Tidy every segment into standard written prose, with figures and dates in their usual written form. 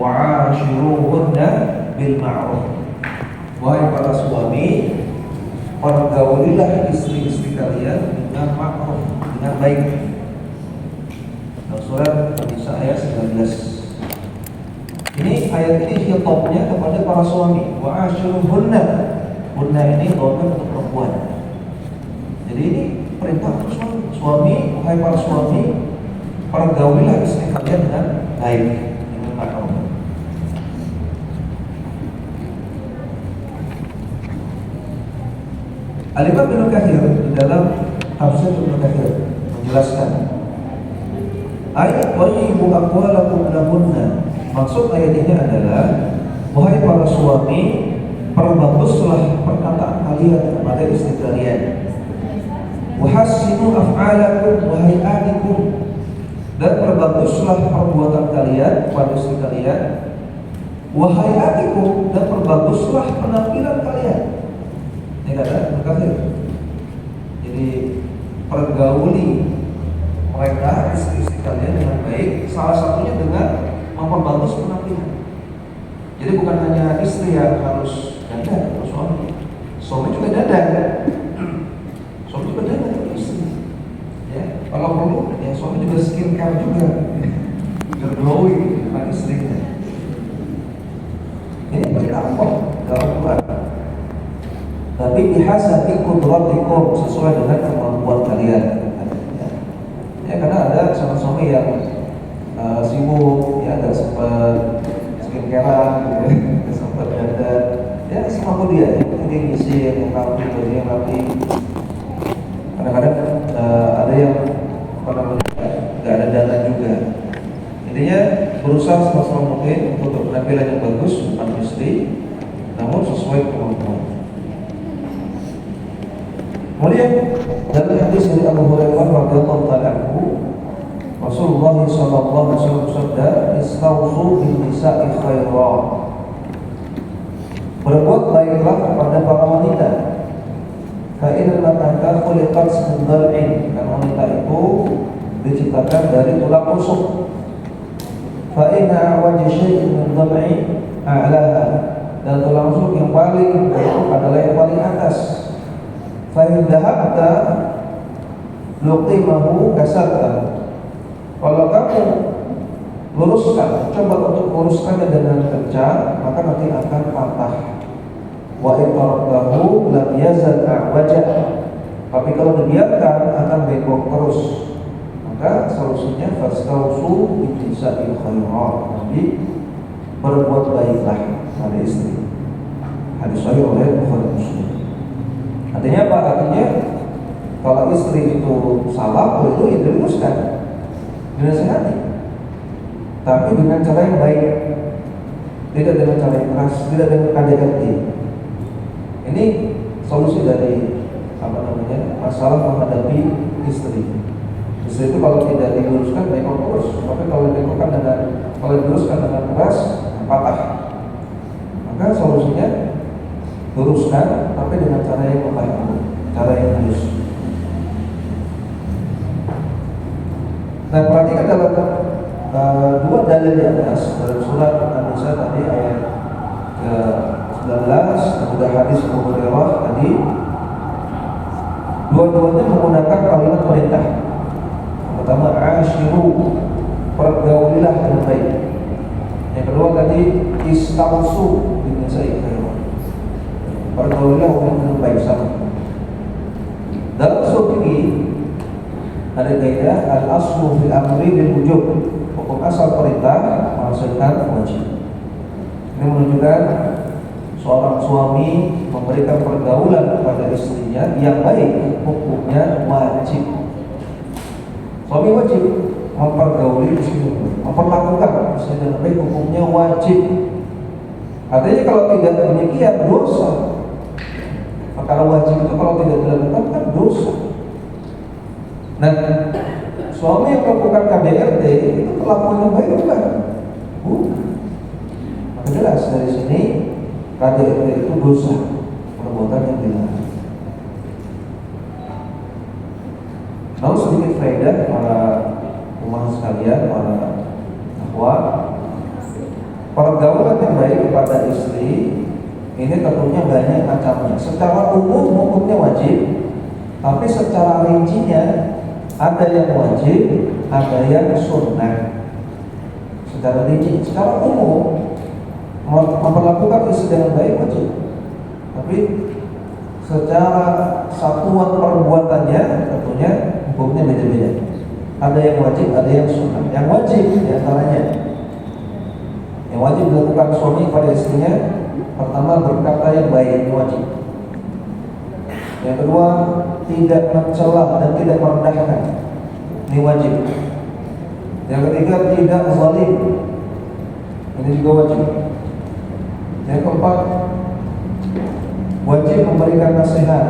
wa'ashiruhunna bil ma'ruf. Wahai para suami, pergaulilah istri-istri kalian dengan ma'ruf, dengan baik. Surat An-Nisa ayat 19. Ini ayat ini khitabnya kepada para suami. Wa'ashiruhunna. Hunna ini dhamir untuk perempuan. Jadi ini perintah untuk suami. Suami, wahai para suami, pergaulilah istri kalian dengan baik, dengan ma'ruf. Al-Imam Ibnu Katsir di dalam tafsir Ibnu Katsir menjelaskan ayat waibu aqwalakum lahunna. Maksud ayat ini adalah wahai para suami, perbaguslah perkataan kalian kepada istri kalian. Wahassinu af'alakum wa hay'atikum, dan perbaguslah perbuatan kalian kepada istri kalian. Wa hay'atikum, dan perbaguslah penampilan kalian. Ini kata berkafir. Jadi pergauli mereka istri-istri kalian dengan baik, salah satunya dengan memperbagus penampilan. Jadi bukan hanya istri yang harus dandan atau suami juga dandan. Suami juga dandan untuk istri. Ya, kalau perlu ya suami juga skincare juga, biar glowing dengan istrinya. Ini berdampak dalam Quran. Tapi bihasabi qudratikum, sesuai dengan kemampuan kalian. Ya, karena ada suami yang sibuk, ya nggak sempat skincarean, nggak sempat dandan, ya semampu dia, dia ngisi yang rapi, baju yang rapi. Kadang-kadang ada yang nggak ada dana juga. Intinya berusaha semaksimal mungkin untuk penampilan yang bagus bukan istri, namun sesuai kemampuan. Kemudian dalam hadis dari Abu Hurairah radhiyallahu taala anhu, Rasulullah sallallahu alaihi wasallam bersabda, "Istausu bil nisa'i khaira." Berbuat baiklah kepada para wanita. Fa innal mar'ata khuliqat min dhal'in, karena wanita itu diciptakan dari tulang rusuk. Fa inna awaj syai'in min dhal'i a'laha, dan tulang rusuk yang paling itu adalah yang paling atas. Fa in dhahabta luqimahu kasarta, kalau kamu luruskan, coba untuk luruskannya dengan kencang, maka nanti akan patah. Wa iqaratahu lam yazal a'waja, tapi kalau dibiarkan akan bengkok terus. Maka solusinya fastausu bittisa'il khairat, jadi berbuat baiklah pada istri. Hadis sahih oleh Bukhari Muslim. Artinya apa? Artinya kalau istri itu salah, itu diluruskan, dinasihati, tapi dengan cara yang baik, tidak dengan cara yang keras, tidak dengan KDRT. Ini solusi dari masalah menghadapi istri. Istri itu kalau tidak diluruskan bengkok terus, tapi kalau diluruskan dengan keras patah. Maka solusinya luruskan, tapi dengan cara yang baik, cara yang halus. Nah, perhatikan dalam dua dalil di atas dalam surat An-Nisa tadi ayat ke-19 dan juga hadis Abu Hurairah tadi, dua-duanya menggunakan kalimat perintah. Pertama, ashiru, pergaulilah dengan baik. Yang kedua tadi, istausu bin nisa'i khairan, pergaulilah dengan baik sama. Dalam usul fikih ada kaidah al-aslu fil amri bil wujub, hukum asal perintah menghasilkan wajib. Ini menunjukkan seorang suami memberikan pergaulan kepada istrinya yang baik, hukumnya wajib. Suami wajib mempergauli istrinya, memperlakukan istrinya dengan baik, hukumnya wajib. Artinya kalau tidak demikian dosa. Perkara wajib itu kalau tidak dilakukan kan dosa. Nah, suami yang melakukan KDRT itu perlakuan yang baik bukan? Maka jelas dari sini KDRT itu dosa, perbuatan yang dilarang. Lalu sedikit faedah para umat sekalian, para akhwat. Pergaulan yang baik kepada istri ini tentunya banyak macamnya. Secara umum hukumnya wajib, tapi secara rincinya ada yang wajib, ada yang sunnah. Secara rinci, secara umum memperlakukan istri dengan baik wajib, tapi secara satuan perbuatannya tentunya hukumnya beda-beda. Ada yang wajib, ada yang sunnah. Yang wajib diantaranya, yang wajib dilakukan suami pada istrinya, pertama berkata yang baik, ini wajib. Yang kedua, tidak mencela dan tidak merendahkan, ini wajib. Yang ketiga, tidak zalim, ini juga wajib. Yang keempat, wajib memberikan nasihat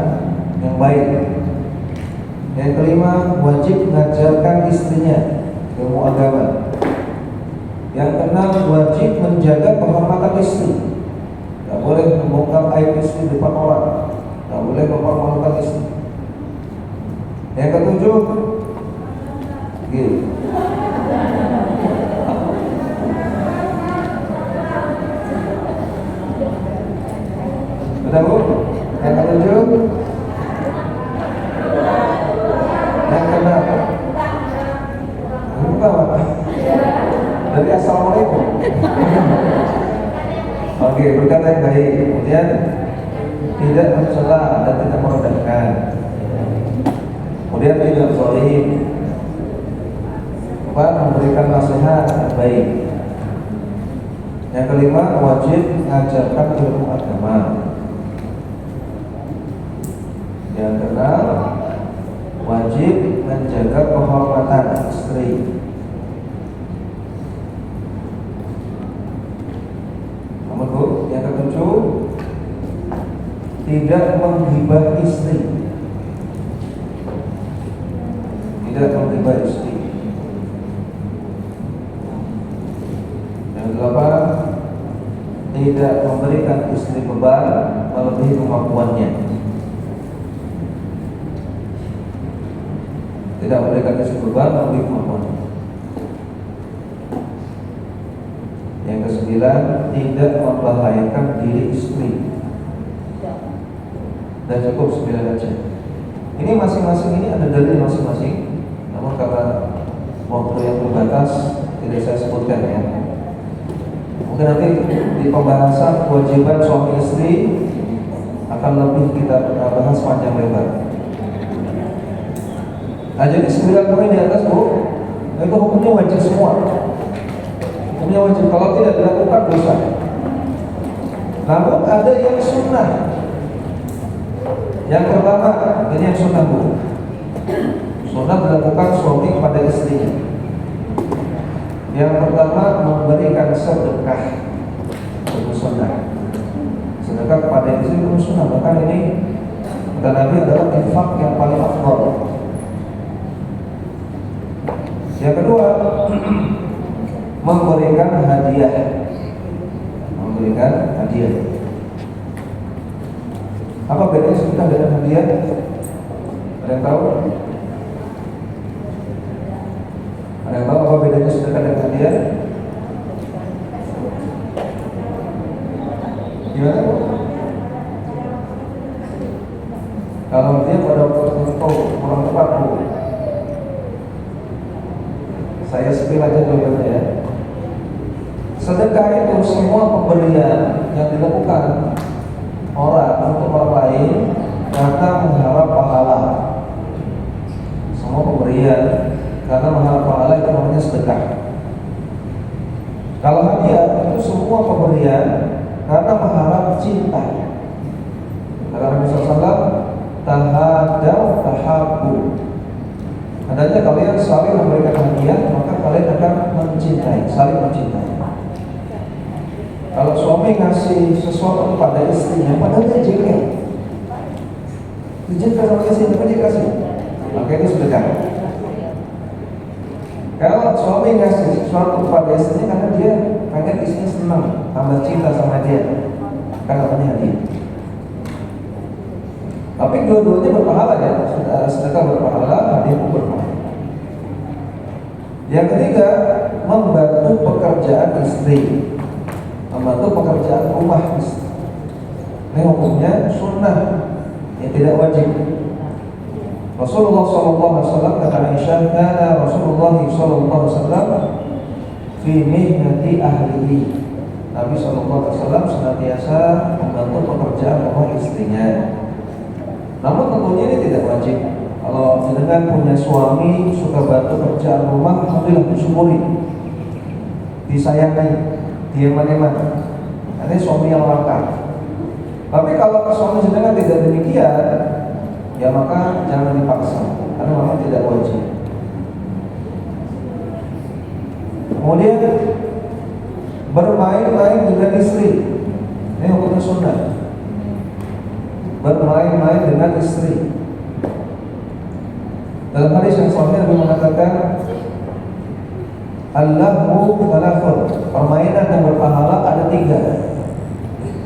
yang baik. Yang kelima, wajib mengajarkan istrinya ilmu agama. Yang keenam, wajib menjaga kehormatan istri. Tidak boleh membongkar aib istri di depan orang, tidak boleh mempermalukan istri. Yang ketujuh, sudah Bu? Yang ketujuh, yang keenam, lupa Pak. Dari assalamualaikum. Oke, berkata yang baik, kemudian tidak mencela dan tidak merendahkan, kemudian tidak zalim, memberikan nasihat yang baik. Yang kelima, wajib mengajarkan ilmu agama. Yang keenam, wajib menjaga kehormatan istri. Yang ketujuh, tidak menghibah istri. Tidak menghibah istri. Yang kedelapan, tidak memberikan istri beban melebihi kemampuannya. Tidak memberikan istri beban melebihi kemampuannya. Yang kesembilan, tidak membahayakan diri istri. Dan cukup 9 aja. Ini masing-masing ini ada dalil masing-masing. Namun karena waktu yang terbatas tidak saya sebutkan ya. Mungkin nanti di pembahasan kewajiban suami istri akan lebih kita bahas panjang lebar. Nah, jadi 9 poin di atas Bu, itu hukumnya wajib semua. Hukumnya wajib, kalau tidak dilakukan dosa. Namun ada yang sunnah. Yang pertama, ini yang sunnah Bu. Sunnah dilakukan suami kepada istrinya. Yang pertama, memberikan sedekah. Itu sunnah. Sedekah kepada istri itu sunnah. Bahkan ini kata Nabi adalah infak yang paling afdal. Yang kedua, memberikan hadiah. Memberikan hadiah. Apa bedanya sedekah dengan hadiah? Ada yang tahu? Ada yang tahu apa bedanya sedekah dengan hadiah? Gimana Bu? Kalau dia pada waktu tertentu kurang tepat Bu, saya spill aja jawabannya ya. Sedekah itu semua pemberian yang dilakukan orang untuk orang lain karena mengharap pahala. Semua pemberian karena mengharap pahala itu namanya sedekah. Kalau hadiah itu semua pemberian karena mengharap cinta. Kata Nabi SAW, tahadaw tahabbu. Adanya kalian saling memberikan hadiah, maka kalian akan mencintai, saling mencintai. Kalau suami ngasih sesuatu kepada istrinya, padahal dia jengkel, sama istri, tapi dia kasih, maka itu sedekah. Kalau suami ngasih sesuatu kepada istrinya karena dia pengen istrinya senang, tambah cinta sama dia, karena namanya hadiah. Tapi dua-duanya berpahala ya, sedekah berpahala, hadiah pun berpahala. Yang ketiga, membantu pekerjaan istri. membantu pekerjaan rumah istri. Ini hukumnya sunnah, yang tidak wajib. Rasulullah SAW kata Aisyah, kana Rasulullah SAW fi mihnati ahlihi. Nabi SAW senantiasa membantu pekerjaan rumah istrinya. Namun tentunya ini tidak wajib. Kalau jenengan punya suami suka bantu pekerjaan rumah, alhamdulillah, disyukuri, disayangi, dieman-eman. Ini suami yang lengkap. Tapi kalau suami jenengan tidak demikian, ya maka jangan dipaksa, karena memang tidak wajib. Kemudian bermain-main dengan istri, ini hukumnya sunnah. Bermain-main dengan istri. Dalam hadis yang sahih Nabi mengatakan, Allahu thalathun, permainan yang berpahala ada 3.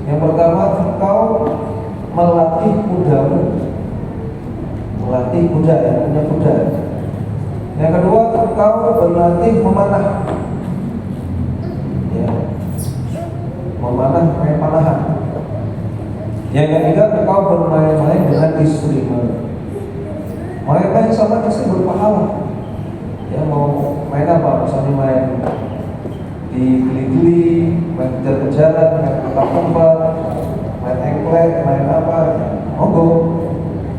Yang pertama, engkau melatih kudamu, melatih kuda, yang punya kuda. Yang kedua, engkau berlatih memanah, ya, memanah, main panahan. Yang ketiga, engkau bermain-main dengan istrimu. Main-main sama istri berpahala. Ya, mau main apa? Misalnya main di geli-geli, main kejar-kejaran, main tempat-tempat, main engklek, main apa, monggo,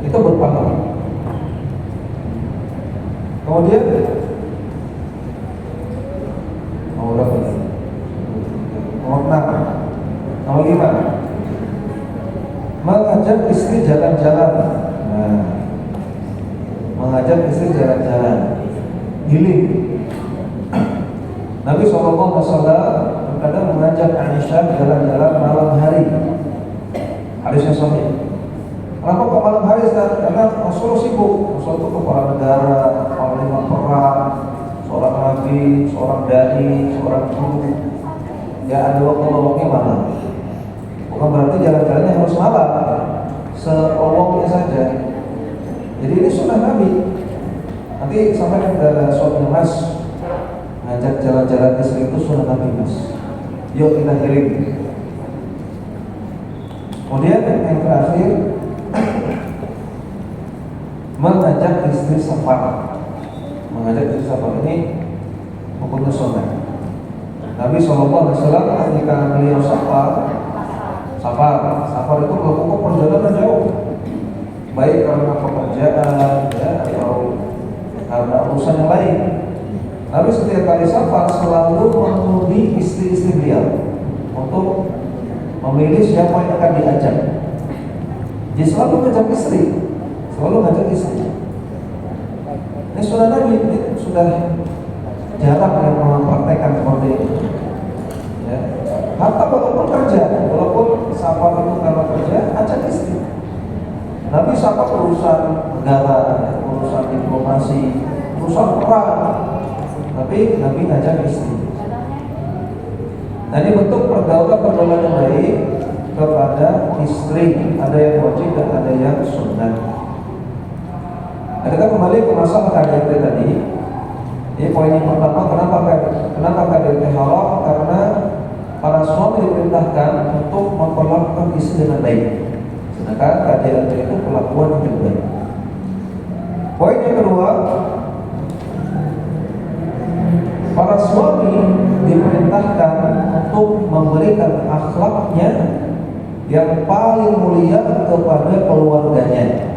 itu berpahala. Kemudian nomor berapa ini? Nomor 6, nomor 5, mengajak istri jalan-jalan. Nah, mengajak istri jalan-jalan, healing. Nabi SAW kadang mengajak Aisyah jalan-jalan malam hari. Hadisnya sahih. Kenapa kok malam hari? Karena Rasul sibuk. Rasul itu kepala negara, panglima perang, seorang nabi, seorang dai, seorang guru. Ya ada waktu-waktunya malam. Bukan berarti jalan-jalannya harus malam, selowongnya saja. Jadi ini sunnah Nabi. Nanti sampai ke suatu mas ngajak jalan-jalan istri itu sunnah Nabi, mas. Yuk kita healing. Kemudian yang terakhir, mengajak istri safar. Mengajak istri safar ini hukumnya sunnah. Nabi SAW ketika beliau safar itu melakukan perjalanan jauh, baik karena pekerjaan, ya, atau karena urusan yang lain. Nabi setiap kali safar selalu mengundi istri-istri beliau untuk memilih siapa yang akan diajak. Dia selalu ngajak istri, Ini sudah Nabi, sudah jarang yang mempraktekkan seperti itu. Ya. Hatta walaupun safar itu karena kerja, ajak istri. Nabi safar urusan negara, urusan diplomasi, urusan perang, tapi Nabi ngajak istri. Nah, ini bentuk pergaulan yang baik kepada istri. Ada yang wajib dan ada yang sunnah. Nah, kita kembali ke masalah KDRT tadi. Ini poin yang pertama, kenapa KDRT halal? Karena para suami diperintahkan untuk memperlakukan istri dengan baik. Sedangkan KDRT itu perlakuan yang tidak baik. Poin yang kedua, para suami diperintahkan untuk memberikan akhlaknya yang paling mulia kepada keluarganya.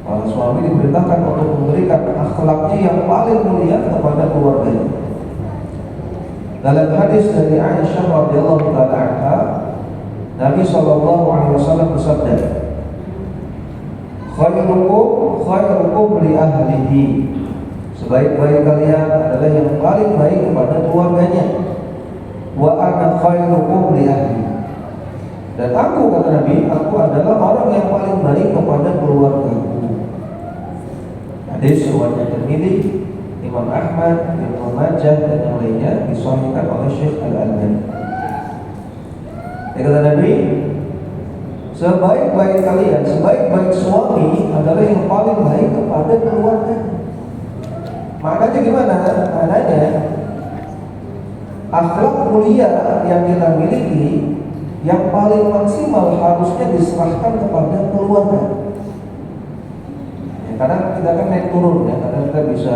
Para suami diperintahkan untuk memberikan akhlaknya yang paling mulia kepada keluarganya. Dalam hadis dari Aisyah radhiyallahu taala anha, Nabi SAW bersabda, khairukum li ahlihi. Sebaik-baik kalian adalah yang paling baik kepada keluarganya. Wa ana khairukum li ahli. Dan aku, kata Nabi, aku adalah orang yang paling baik kepada keluargaku. Hadis riwayat Tirmidzi, Imam Ahmad, Ibnu Majah dan yang lainnya disahihkan oleh Syekh Al-Albani. Kata Nabi, sebaik-baik kalian, sebaik-baik suami adalah yang paling baik kepada keluarga. Maknanya gimana? Maknanya akhlak mulia yang kita miliki yang paling maksimal harusnya diserahkan kepada keluarga. Ya, kadang kita kan naik turun ya, kadang kita bisa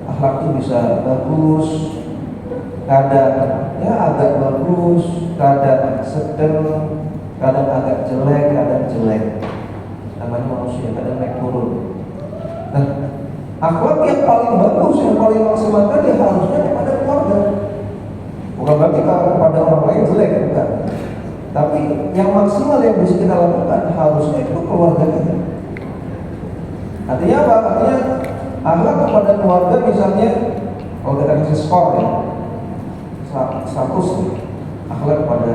akhlak itu bisa bagus, kadang ya agak bagus, kadang sedang, kadang agak jelek, kadang jelek. Namanya manusia, kadang naik turun. Nah, akhlak yang paling bagus, yang paling maksimal tadi harusnya kepada keluarga. Bukan berarti kepada orang lain jelek, bukan. Tapi yang maksimal yang bisa kita lakukan harusnya itu keluarga kita. Artinya apa? Artinya akhlak kepada keluarga, misalnya kalau kita kasih skor ya 100, akhlak kepada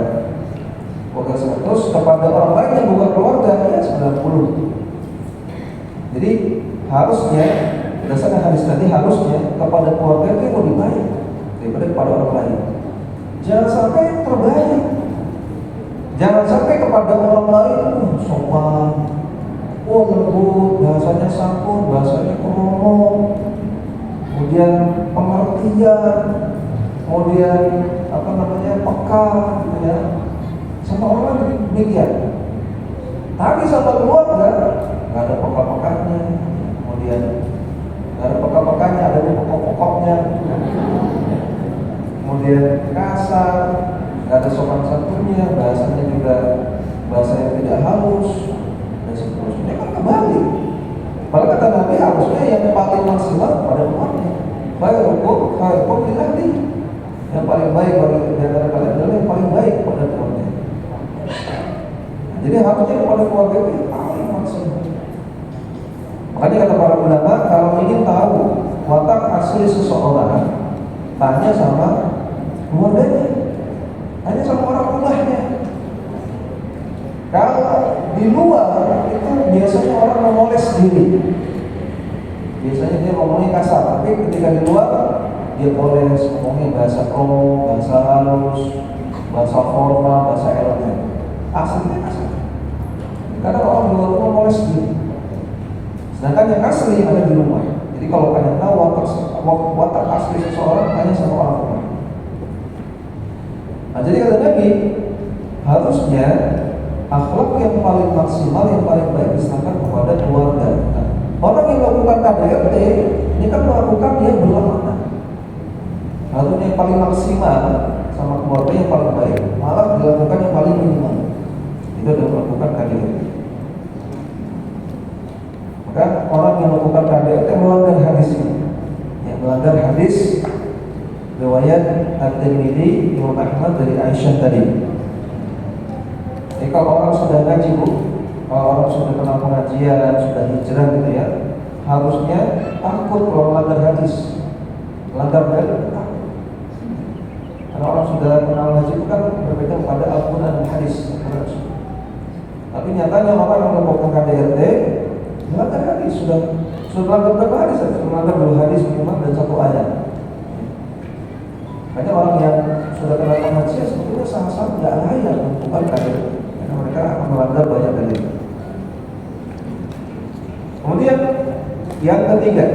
keluarga 100, kepada orang lain yang bukan keluarga ya 90. Jadi harusnya berdasarkan hadis tadi, harusnya kepada keluarga itu lebih baik daripada kepada orang lain. Jangan sampai terbaik. Jangan sampai kepada orang lain sopan, lembut, bahasanya santun, bahasanya kromo, kemudian pengertian, kemudian peka, gitu ya. Sama orang demikian. Tapi sama keluarga nggak ada peka-pekanya, kemudian nggak ada peka-pekanya, adanya pokok-pokoknya, kemudian kasar, nggak ada sopan santunnya, bahasanya juga bahasa yang tidak halus dan seterusnya. Kan kembali. Padahal kata Nabi harusnya yang paling maksimal pada keluarga. Khairukum li ahli. Yang paling baik bagi di antara kalian adalah yang paling baik pada keluarga. Jadi harusnya kepada keluarga itu yang paling maksimal. Makanya kata para ulama, kalau ingin tahu watak asli seseorang, tanya sama keluarganya, tanya sama orang rumahnya. Kalau di luar itu biasanya orang memoles diri, biasanya dia ngomongnya kasar, tapi ketika di luar dia moles, ngomongnya bahasa kromo, bahasa halus, bahasa formal, bahasa elegan. Aslinya kasar. Karena orang di luar rumah moles diri, sedangkan yang asli ada di rumah. Jadi kalau kalian tahu watak asli seseorang, tanya sama orang rumah. Nah, jadi kata Nabi, harusnya akhlak yang paling maksimal, yang paling baik diserahkan kepada keluarga. Nah, orang yang melakukan KDRT ini kan melakukan dia berlama. Harusnya yang paling maksimal sama keluarga yang paling baik, malah dilakukan yang paling minimal. Itu adalah melakukan KDRT. Maka orang yang melakukan KDRT melanggar hadis ini. Yang melanggar hadis riwayat At-Tirmidzi, Imam Ahmad dari Aisyah tadi. Jadi kalau orang sudah ngaji, kalau orang sudah kenal pengajian, sudah hijrah gitu ya, harusnya takut kalau melanggar hadis. Melanggar hadis takut. Karena orang sudah kenal ngaji itu kan berbeda pada Al-Quran dan hadis. Tapi nyatanya orang yang melakukan KDRT melanggar hadis, sudah melanggar berapa hadis? Sudah melanggar 2 hadis minimal dan 1 ayat. Banyak orang yang sudah kenal pengajian sebetulnya sangat-sangat tidak layak melakukan KDRT, karena mereka akan melanggar banyak dalil. Kemudian yang ketiga,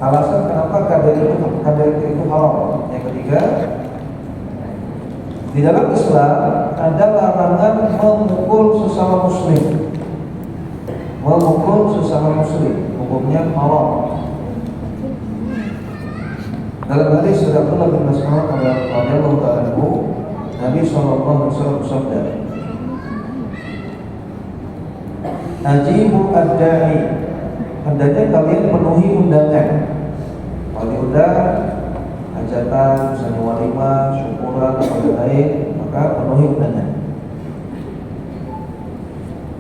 alasan kenapa KDRT itu haram. Yang ketiga, di dalam Islam ada larangan memukul sesama muslim. Memukul sesama muslim hukumnya haram. Dalam hadis dari Abdullah bin Mas'ud radhiyallahu ta'ala anhu, Nabi sallallahu alaihi wasallam bersabda, "Ajibu ad-da'i." Hendaknya kalian penuhi undangan. Kalau diundang hajatan, misalnya walimah, syukuran atau lain, maka penuhi undangan.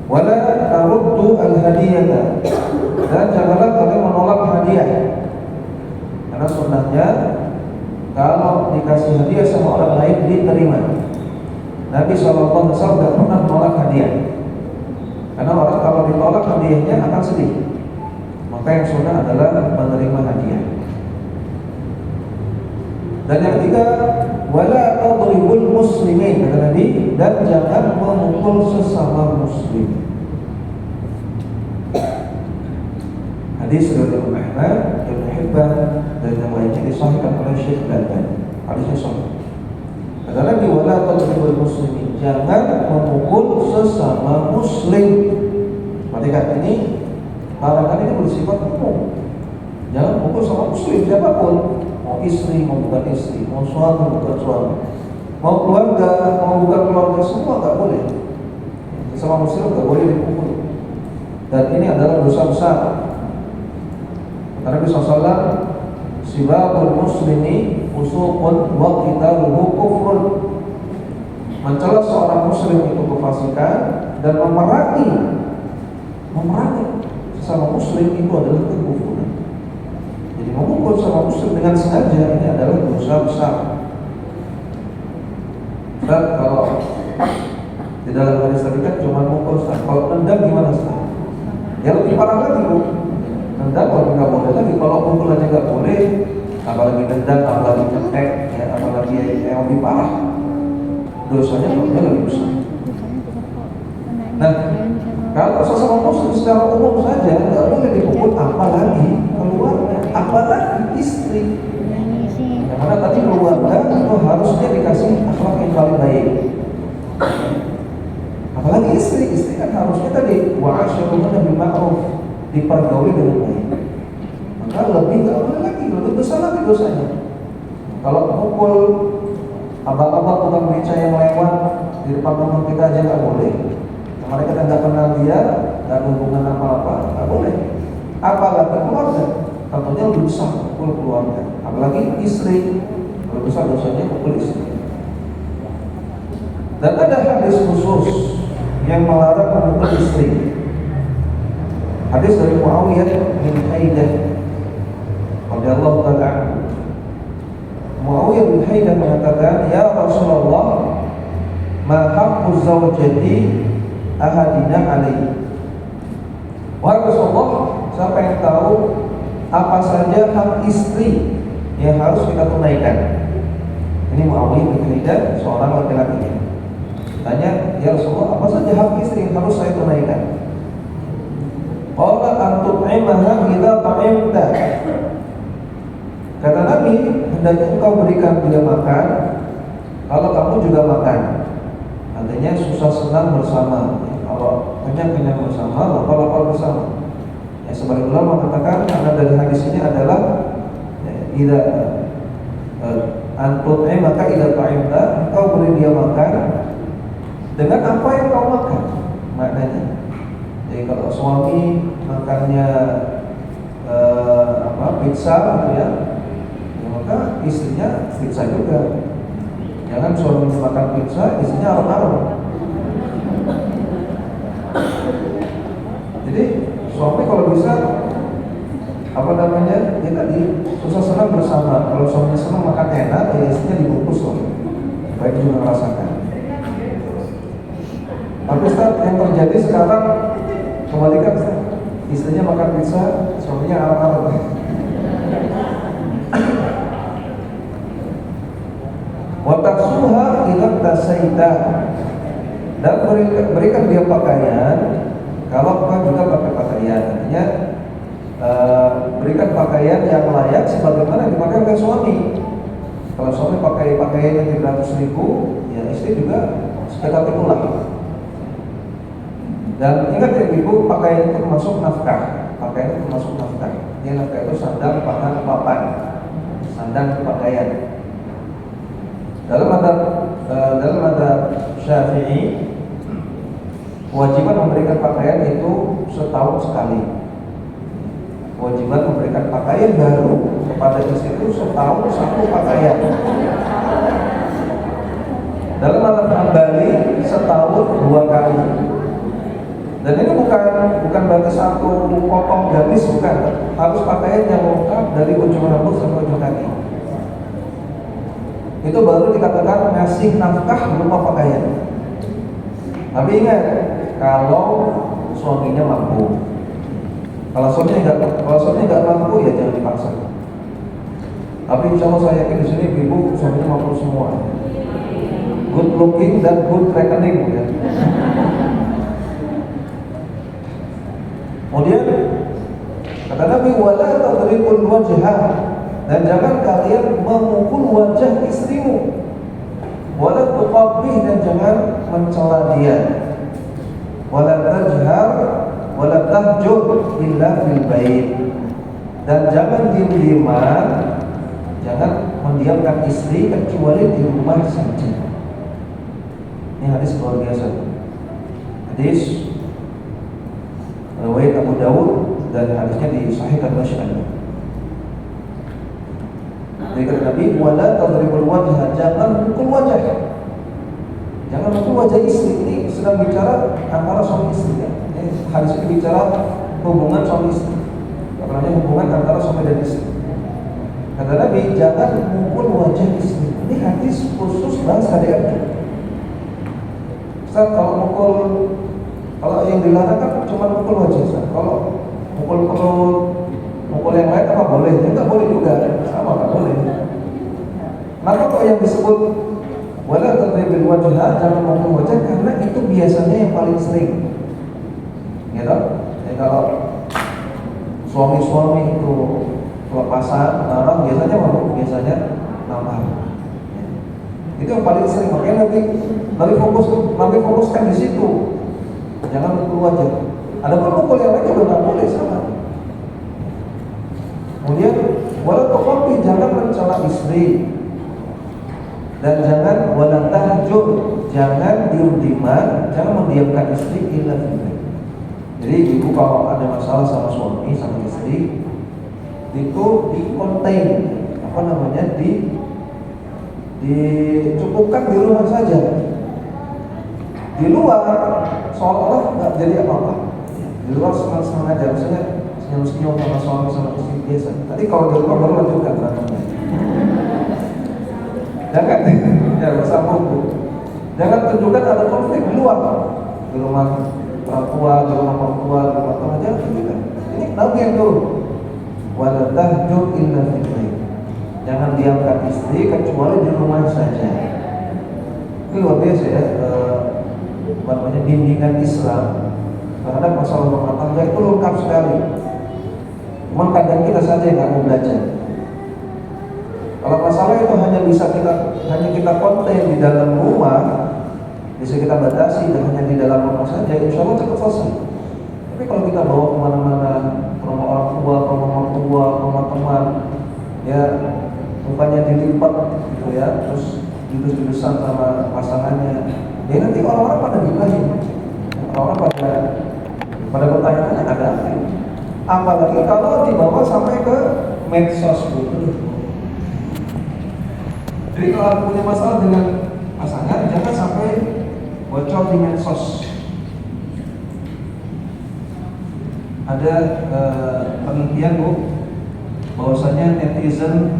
Wala taruddu al-hadiyata. Dan janganlah kalian menolak hadiah. Karena sunnahnya kalau dikasih hadiah sama orang lain diterima. Nabi SAW tidak pernah menolak hadiah. Karena orang kalau ditolak hadiahnya akan sedih. Maka yang sunnah adalah menerima hadiah. Dan yang ketiga, wala tadribul muslimin, kata Nabi, dan jangan memukul sesama muslim. Hadis dari Imam Ahmad, Ibnu Hibban dan yang lainnya disahihkan oleh Syekh Al-Albani. Hadisnya sahih. tasribul muslimin, jangan memukul sesama muslim. Perhatikan ini, larangan ini bersifat umum. Jangan pukul sama muslim siapapun, mau istri, mau bukan istri, mau suami, bukan suami, mau keluarga, mau bukan keluarga, semua nggak boleh. Sama muslim nggak boleh dipukul. Dan ini adalah dosa besar. Karena Nabi SAW, sibabul muslimi fusuqun wa qitaluhu kufrun. Mencela seorang muslim itu kefasikan, dan memerangi sesama muslim itu adalah kekufuran. Jadi memukul sama muslim dengan sengaja ini adalah dosa besar. Dan kalau di dalam hadis tadi kan cuma mukul, kalau nendang gimana Ustaz? Ya lebih parah lagi Bu. Nendang kalau nggak boleh lagi, kalau mukul aja nggak boleh, apalagi nendang, apalagi cetek, ya, apalagi yang lebih parah. Dosanya lebih besar. Nah, kalau sesama muslim secara umum saja nggak boleh dipukul, apalagi keluarga, apalagi istri. Yang mana tadi keluarga itu harusnya dikasih akhlak yang paling baik. Apalagi istri kan harusnya tadi wa'asyiruhunna bil ma'ruf, dipergauli dengan baik. Maka lebih nggak boleh lagi, lebih besar lagi dosanya. Kalau pukul abang-abang tukang beca yang lewat di depan rumah kita aja nggak boleh. Mereka nggak kenal dia, nggak ada hubungan apa-apa, nggak boleh. Apalagi keluarga, tentunya lebih besar pukul keluarga. Apalagi istri, lebih besar dosanya pukul istri. Dan ada hadis khusus yang melarang memukul istri. Hadis dari Muawiyah bin Haidah radhiyallahu taala. Muawiyah bin Haidah mengatakan, "Ya Rasulullah, ma haqqu zawjati ahadina alaihi." Wahai Rasulullah, saya pengen tahu apa saja hak istri yang harus kita tunaikan. Ini Muawiyah bin Haidah, seorang laki-laki. Tanya, ya Rasulullah, apa saja hak istri yang harus saya tunaikan? Qala an tut'imaha idza ta'imta. Kata Nabi, hendaknya engkau berikan dia makan kalau kamu juga makan. Artinya susah senang bersama. Kalau kenyang bersama, lapar bersama. Ya, sebagian ulama mengatakan karena dari hadis ini adalah idza an tut'imaka idza ta'imta, engkau beri dia makan dengan apa yang kau makan, maknanya. Jadi kalau suami makannya pizza gitu ya, maka istrinya pizza juga. Jangan suami makan pizza, istrinya arang-arang. Jadi suami kalau bisa ya tadi susah senang bersama. Kalau suaminya senang makan enak, ya istrinya dibungkus loh, supaya dia juga merasakan. Tapi Ustaz, yang terjadi sekarang kebalikan Ustaz. Istrinya makan pizza, suaminya arang-arang. Wa taksuha idza tasaita. Dan berikan dia pakaian kalau kau juga pakai pakaian. Artinya berikan pakaian yang layak sebagaimana dipakai oleh suami. Kalau suami pakai pakaian yang 300.000, ya istri juga sekitar itulah. Dan ingat ya ibu, pakaian itu termasuk nafkah. Pakaian itu termasuk nafkah. Dia nafkah itu sandang, pangan, papan. Sandang pakaian. Dalam adab Syafi'i, kewajiban memberikan pakaian itu setahun sekali. Kewajiban memberikan pakaian baru kepada istri itu setahun satu pakaian. Dalam adab Hambali setahun 2 kali. Dan ini bukan berarti satu potong gamis, bukan. Harus pakaian yang lengkap dari ujung rambut sampai ujung kaki. Itu baru dikatakan ngasih nafkah berupa pakaian. Tapi ingat, kalau suaminya mampu. Kalau suaminya nggak mampu, ya jangan dipaksa. Tapi insya Allah saya yakin di sini ibu suaminya mampu semua. Good looking dan good reckoning, ya. Kemudian kata Nabi, wala tadribul wajha, dan jangan kalian memukul wajah istrimu. Wala tuqabbil tuqabih, dan jangan mencela dia. Wala tajhar wala tahjur illa fil bait, dan jangan diam-diaman, jangan mendiamkan istri kecuali di rumah saja. Ini hadis luar biasa. Hadis riwayat Abu Dawud, dan hadisnya disahihkan oleh Syekh. Dari kata Nabi, wala tadribul wajha, jangan pukul wajah. Jangan pukul wajah istri. Ini sedang bicara antara suami istri ya. Ini hadis ini bicara hubungan suami istri. Karena hubungan antara suami dan istri. Kata Nabi, jangan pukul wajah istri. Ini hadis khusus bahas KDRT. Ustaz, kalau yang dilarang kan cuma pukul wajah, Ustaz. Kalau pukul perut, pukul yang lain apa boleh? Ya enggak boleh juga, sama enggak boleh. Kenapa kok yang disebut wala tadribil wajha, jangan pukul wajah? Karena itu biasanya yang paling sering. Gitu? Jadi kalau suami-suami itu kelepasan orang biasanya nampar. Itu yang paling sering, makanya nanti fokuskan di situ. Jangan pukul wajah. Ada pukul yang lain juga nggak boleh, sama. Kemudian wala tuqabih, jangan mencela istri, dan jangan wala tahjur, jangan diam-diaman, jangan mendiamkan istri illa fillah. Jadi ibu kalau ada masalah sama suami, sama istri, itu di-contain, dicukupkan di rumah saja. Di luar seolah-olah nggak jadi apa-apa. Di luar senang-senang aja, misalnya senyum-senyum sama suami sama istri biasa. Tadi kalau di rumah baru lanjutkan berantemnya. Jangan ya bersambung bu. Jangan tunjukkan ada konflik di luar, di rumah orang tua, di rumah mertua, di rumah teman, jangan tunjukkan. Ini Nabi yang turun. Wala tahjur illa fil bait. Jangan diamkan istri kecuali di rumah saja. Ini luar biasa ya. Bimbingan Islam terhadap masalah rumah tangga itu lengkap sekali. Cuma kadang kita saja yang nggak mau belajar. Kalau masalah itu hanya kita konten di dalam rumah, bisa kita batasi dan hanya di dalam rumah saja, insya Allah cepat selesai. Tapi kalau kita bawa kemana-mana, ke rumah orang tua, ke rumah mertua, ke rumah teman, ya mukanya dilipat gitu ya, terus judus-judusan sama pasangannya, ya nanti orang-orang pada gibahin, orang-orang pada bertanya-tanya ada apa? Apalagi kalau dibawa sampai ke medsos gitu. Jadi kalau punya masalah dengan pasangan, jangan sampai bocor di medsos. Ada penelitian bu, bahwasanya netizen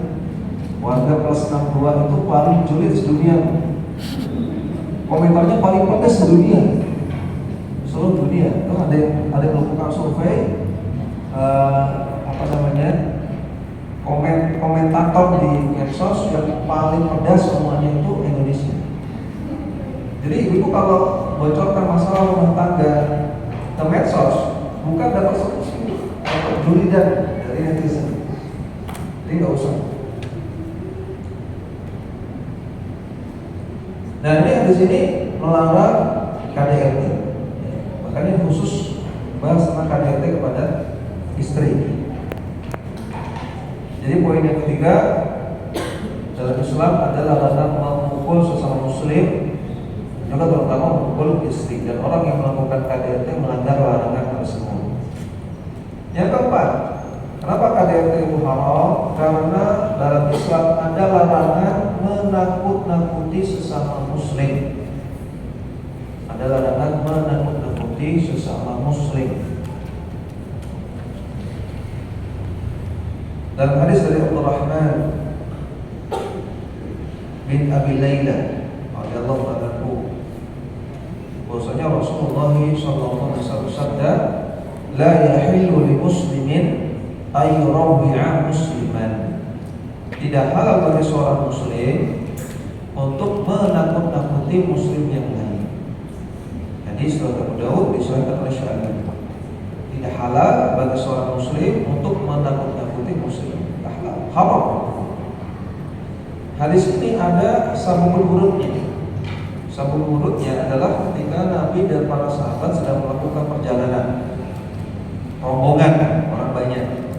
warga plus 62 itu paling julid sedunia. Komentarnya paling pedas sedunia, seluruh dunia. Itu ada yang melakukan survei, komentator di medsos yang paling pedas semuanya itu Indonesia. Jadi ibu kalau bocorkan masalah rumah tangga ke medsos, bukan dapat solusi, dapat julidan dari netizen. Jadi nggak usah. Nah ini di sini melarang KDRT. Makanya khusus bahas tentang KDRT kepada istri. Jadi poin yang ketiga dalam Islam adalah larangan memukul sesama muslim, juga terutama memukul istri, dan orang yang melakukan KDRT melanggar larangan tersebut. Yang keempat, kenapa KDRT itu haram? Karena dalam Islam ada larangan menakut-nakuti sesama muslim. Ada larangan menakut-nakuti sesama muslim. Dalam hadis dari Abdurrahman bin Abi Layla radhiyallahu anhu, bahwasanya Rasulullah sallallahu alaihi wasallam bersabda, la yahillu li muslimin ay yurabi'a musliman. Tidak halal bagi seorang muslim untuk menakut-nakuti muslim yang lain. Hadis riwayat Abu Dawud disahihkan oleh Syekh. Tidak halal bagi seorang muslim untuk menakut-nakuti muslim. Haram. Hadis ini ada sambungan hurufnya. Sabun wurudnya adalah ketika Nabi dan para sahabat sedang melakukan perjalanan rombongan orang banyak,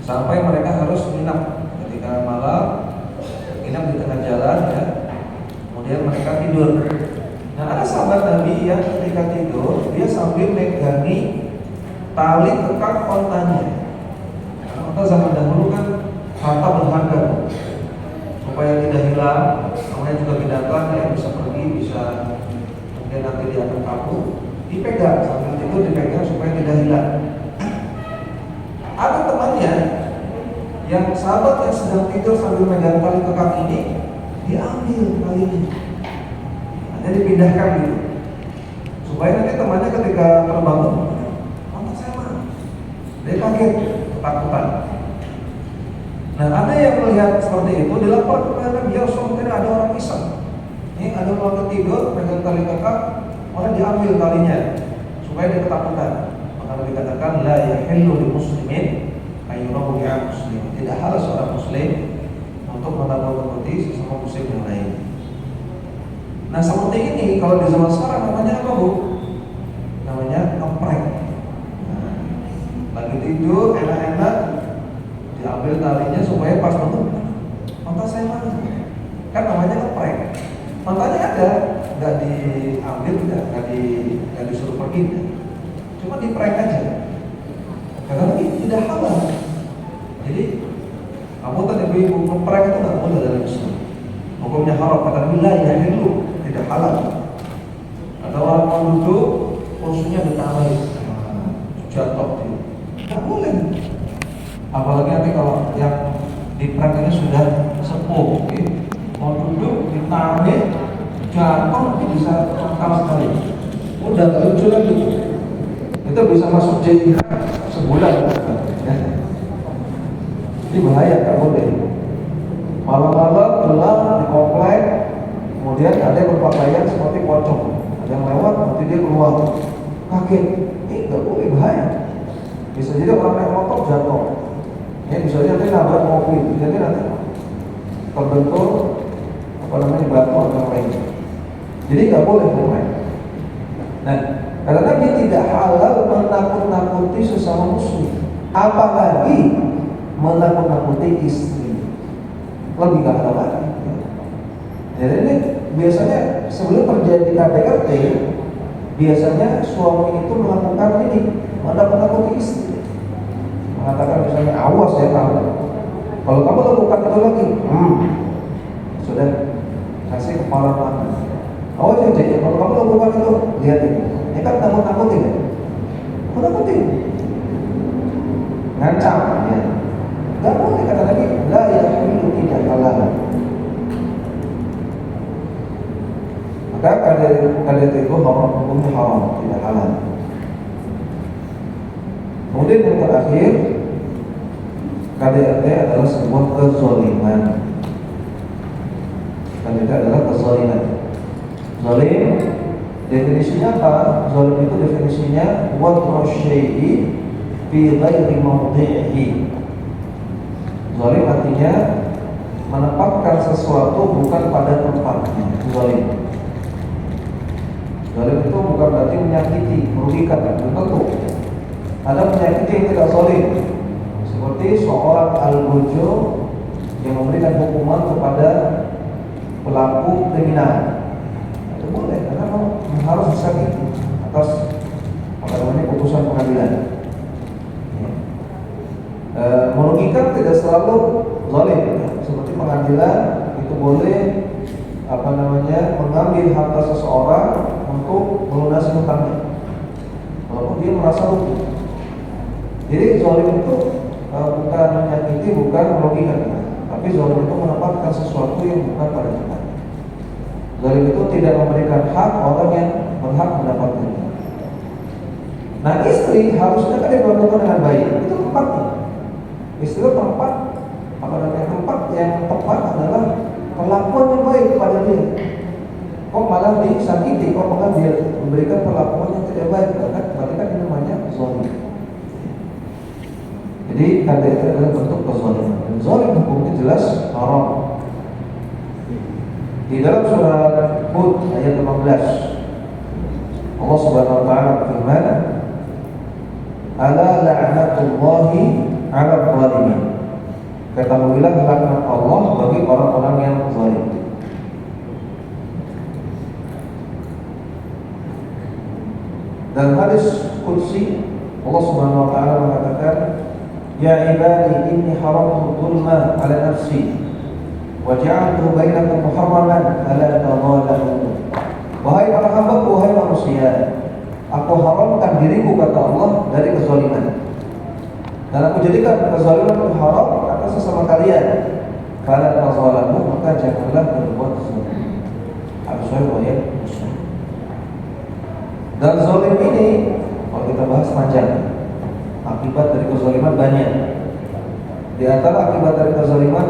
sampai mereka harus menginap ketika malam, menginap di tengah jalan ya. Kemudian mereka tidur. Nah, ada sahabat Nabi yang ketika tidur dia sambil megangi tali kekang ontanya. Karena zaman dahulu kan harta berharga, supaya tidak hilang. Namanya juga binatang ya, bisa pergi, bisa mungkin nanti dia akan kabur, dipegang sambil tidur, dipegang supaya tidak hilang. Ada temannya yang sahabat yang sedang tidur sambil megang tali kekang ini, diambil talinya, hanya dipindahkan gitu, supaya nanti temannya ketika terbangun, mantap saya mana? Dia kaget, ketakutan. Nah, ada yang melihat seperti itu, dilapor kepada Nabi, ya Rasulullah, ada orang iseng. Ini ada orang tidur, pegang tali kekang, orang diambil talinya, supaya dia ketakutan. Maka Nabi katakan, la yahillu lil muslimin ayyurahu bi'a muslim. Tidak halal seorang muslim untuk menakut-nakuti sesama muslim yang lain. Nah, seperti ini kalau di zaman sekarang namanya apa, Bu? Namanya ngeprank. Nah, lagi tidur enak-enak, diambil talinya supaya pas bangun, mata saya mana? Kan namanya ngeprank. Matanya ada, nggak diambil, nggak disuruh pergi, cuma di prank aja. Karena ini tidak halal. Jadi kamu tadi ibu ngeprank itu nggak boleh dalam Islam. Hukumnya haram, kata bila ya itu tidak halal. Ada orang mau duduk, kursinya ditarik, jatuh, nggak boleh. Apalagi nanti kalau yang di prank ini sudah sepuh, okay? Mau duduk ditarik, jatuh, nanti bisa cangkal sekali. Udah gak lucu lagi. Itu bisa masuk jihad sebulan ya. Ini bahaya, gak boleh. Malam-malam gelap di komplek, kemudian ada yang berpakaian seperti pocong, ada yang lewat, nanti dia keluar kaget. Ini gak boleh, bahaya. Bisa jadi orang naik motor jatuh. Ya, misalnya nanti nabrak mobil, jadi nanti terbentur batu atau lain. Jadi nggak boleh bermain. Nah, karena dia tidak halal menakut-nakuti sesama muslim, apalagi menakut-nakuti istri, lebih nggak halal lagi. Jadi ini biasanya sebelum terjadi KDRT, biasanya suami itu melakukan ini, menakut-nakuti istri. Mengatakan misalnya, awas ya kamu, kalau kamu lakukan itu lagi, sudah kasih kepala tangan. Awas ya cek, kalau kamu lakukan itu, lihat ini kan takut-takutin ya, takutin, ngancam ya. Gak boleh, kata lagi, la yahillu, tidak halal. Maka KDRT itu haram, hukumnya haram, tidak halal. Kemudian yang terakhir, KDRT adalah sebuah kezaliman. KDRT adalah kezaliman. Zalim, definisinya apa? Zalim itu definisinya wad'u syai'i fi ghairi mawdi'ihi. Zalim artinya menempatkan sesuatu bukan pada tempatnya. Zalim. Zalim itu bukan berarti menyakiti, merugikan, tentu. Ada penyakit yang tidak zalim, seperti seorang al-bujo yang memberikan hukuman kepada pelaku kriminal. Itu boleh, karena harus disakiti atas putusan pengadilan. Merugikan tidak selalu zalim, seperti pengadilan itu boleh mengambil harta seseorang untuk melunasi hutangnya, walaupun dia merasa rugi. Jadi zalim itu bukan menyakiti, bukan merugikan, tapi zalim itu menempatkan sesuatu yang bukan pada kita. Zalim itu tidak memberikan hak orang yang berhak mendapatkannya. Nah, istri harusnya kan diperlakukan dengan baik. Itu tempatnya. Istri tempat tempat yang tepat adalah perlakuan yang baik kepada dia. Kok malah disakiti, kok malah dia memberikan perlakuan yang tidak baik, berarti kan ini namanya zalim. Jadi KDRT adalah bentuk kezaliman. Dan zalim hukumnya jelas haram. Di dalam surat Hud ayat 15 Allah Subhanahu wa taala berfirman, "Ala la'natullahi 'alal zalimin." Ketahuilah laknat Allah bagi orang-orang yang zalim. Dan hadis qudsi Allah Subhanahu wa taala mengatakan, "Ya ibadi inni haramtu dzulma 'ala nafsi wa ja'altuhu bainakum muharraman fala tadhalamu." Wahai para hamba, wahai manusia, aku haramkan diriku, kata Allah, dari kezaliman. Dan aku jadikan kezaliman itu haram atas sesama kalian. Fala tadhalamu, maka janganlah berbuat zalim. Al-Sahih ayat Muslim. Dan zalim ini kalau kita bahas panjang. Akibat dari kezaliman banyak. Di antara akibat dari kezaliman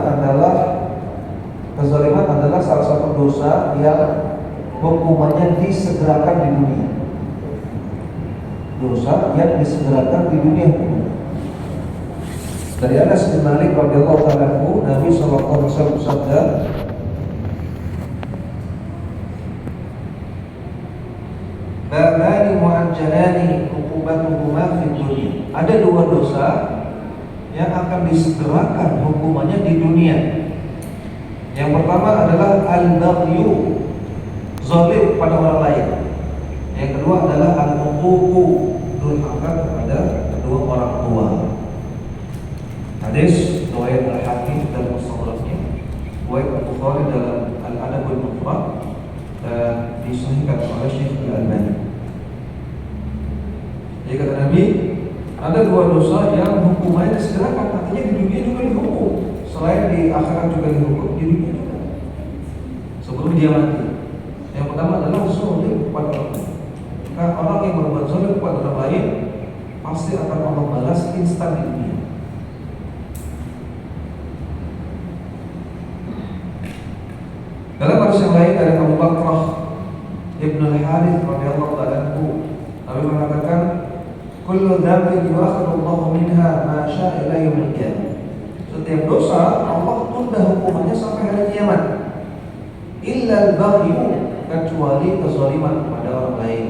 adalah salah satu dosa yang hukumannya disegerakan di dunia. Dosa yang disegerakan di dunia. Dari Anas bin Malik radhiyallahu ta'ala anhu, Nabi sallallahu alaihi wasallam bersabda, "Babani mu'ajjalani uqubatuhuma fid dunya." Ada dua dosa yang akan disegerakan hukumannya di dunia. Yang pertama adalah al-baghyu, zalim pada orang lain. Yang kedua adalah al-uququ, durhaka kepada kedua orang tua. Hadis riwayat Al-Hakim dalam Mustadraknya, riwayat Al-Bukhari dalam Al-Adab Al-Mufrad, dan disahihkan oleh Syekh Al-Albani. Jadi kata Nabi, ada dua dosa yang hukumannya disegerakan, artinya di dunia juga dihukum. Selain di akhirat juga dihukum, di dunia juga sebelum dia mati. Yang pertama adalah zalim kepada orang lain. Karena orang yang berbuat zalim kepada orang lain pasti akan Allah balas instan di dunia. Dalam hadis yang lain dari Abu Bakrah Ibn al-Harith radhiyallahu ta'ala anhu, Nabi mengatakan, "Kullu dzambin yu'akhidhu Allahu minha ma syaa ila yaumil qiyamah." Setiap dosa Allah tunda hukumannya sampai hari kiamat. Illa al-baghyu, kecuali kezaliman kepada orang lain,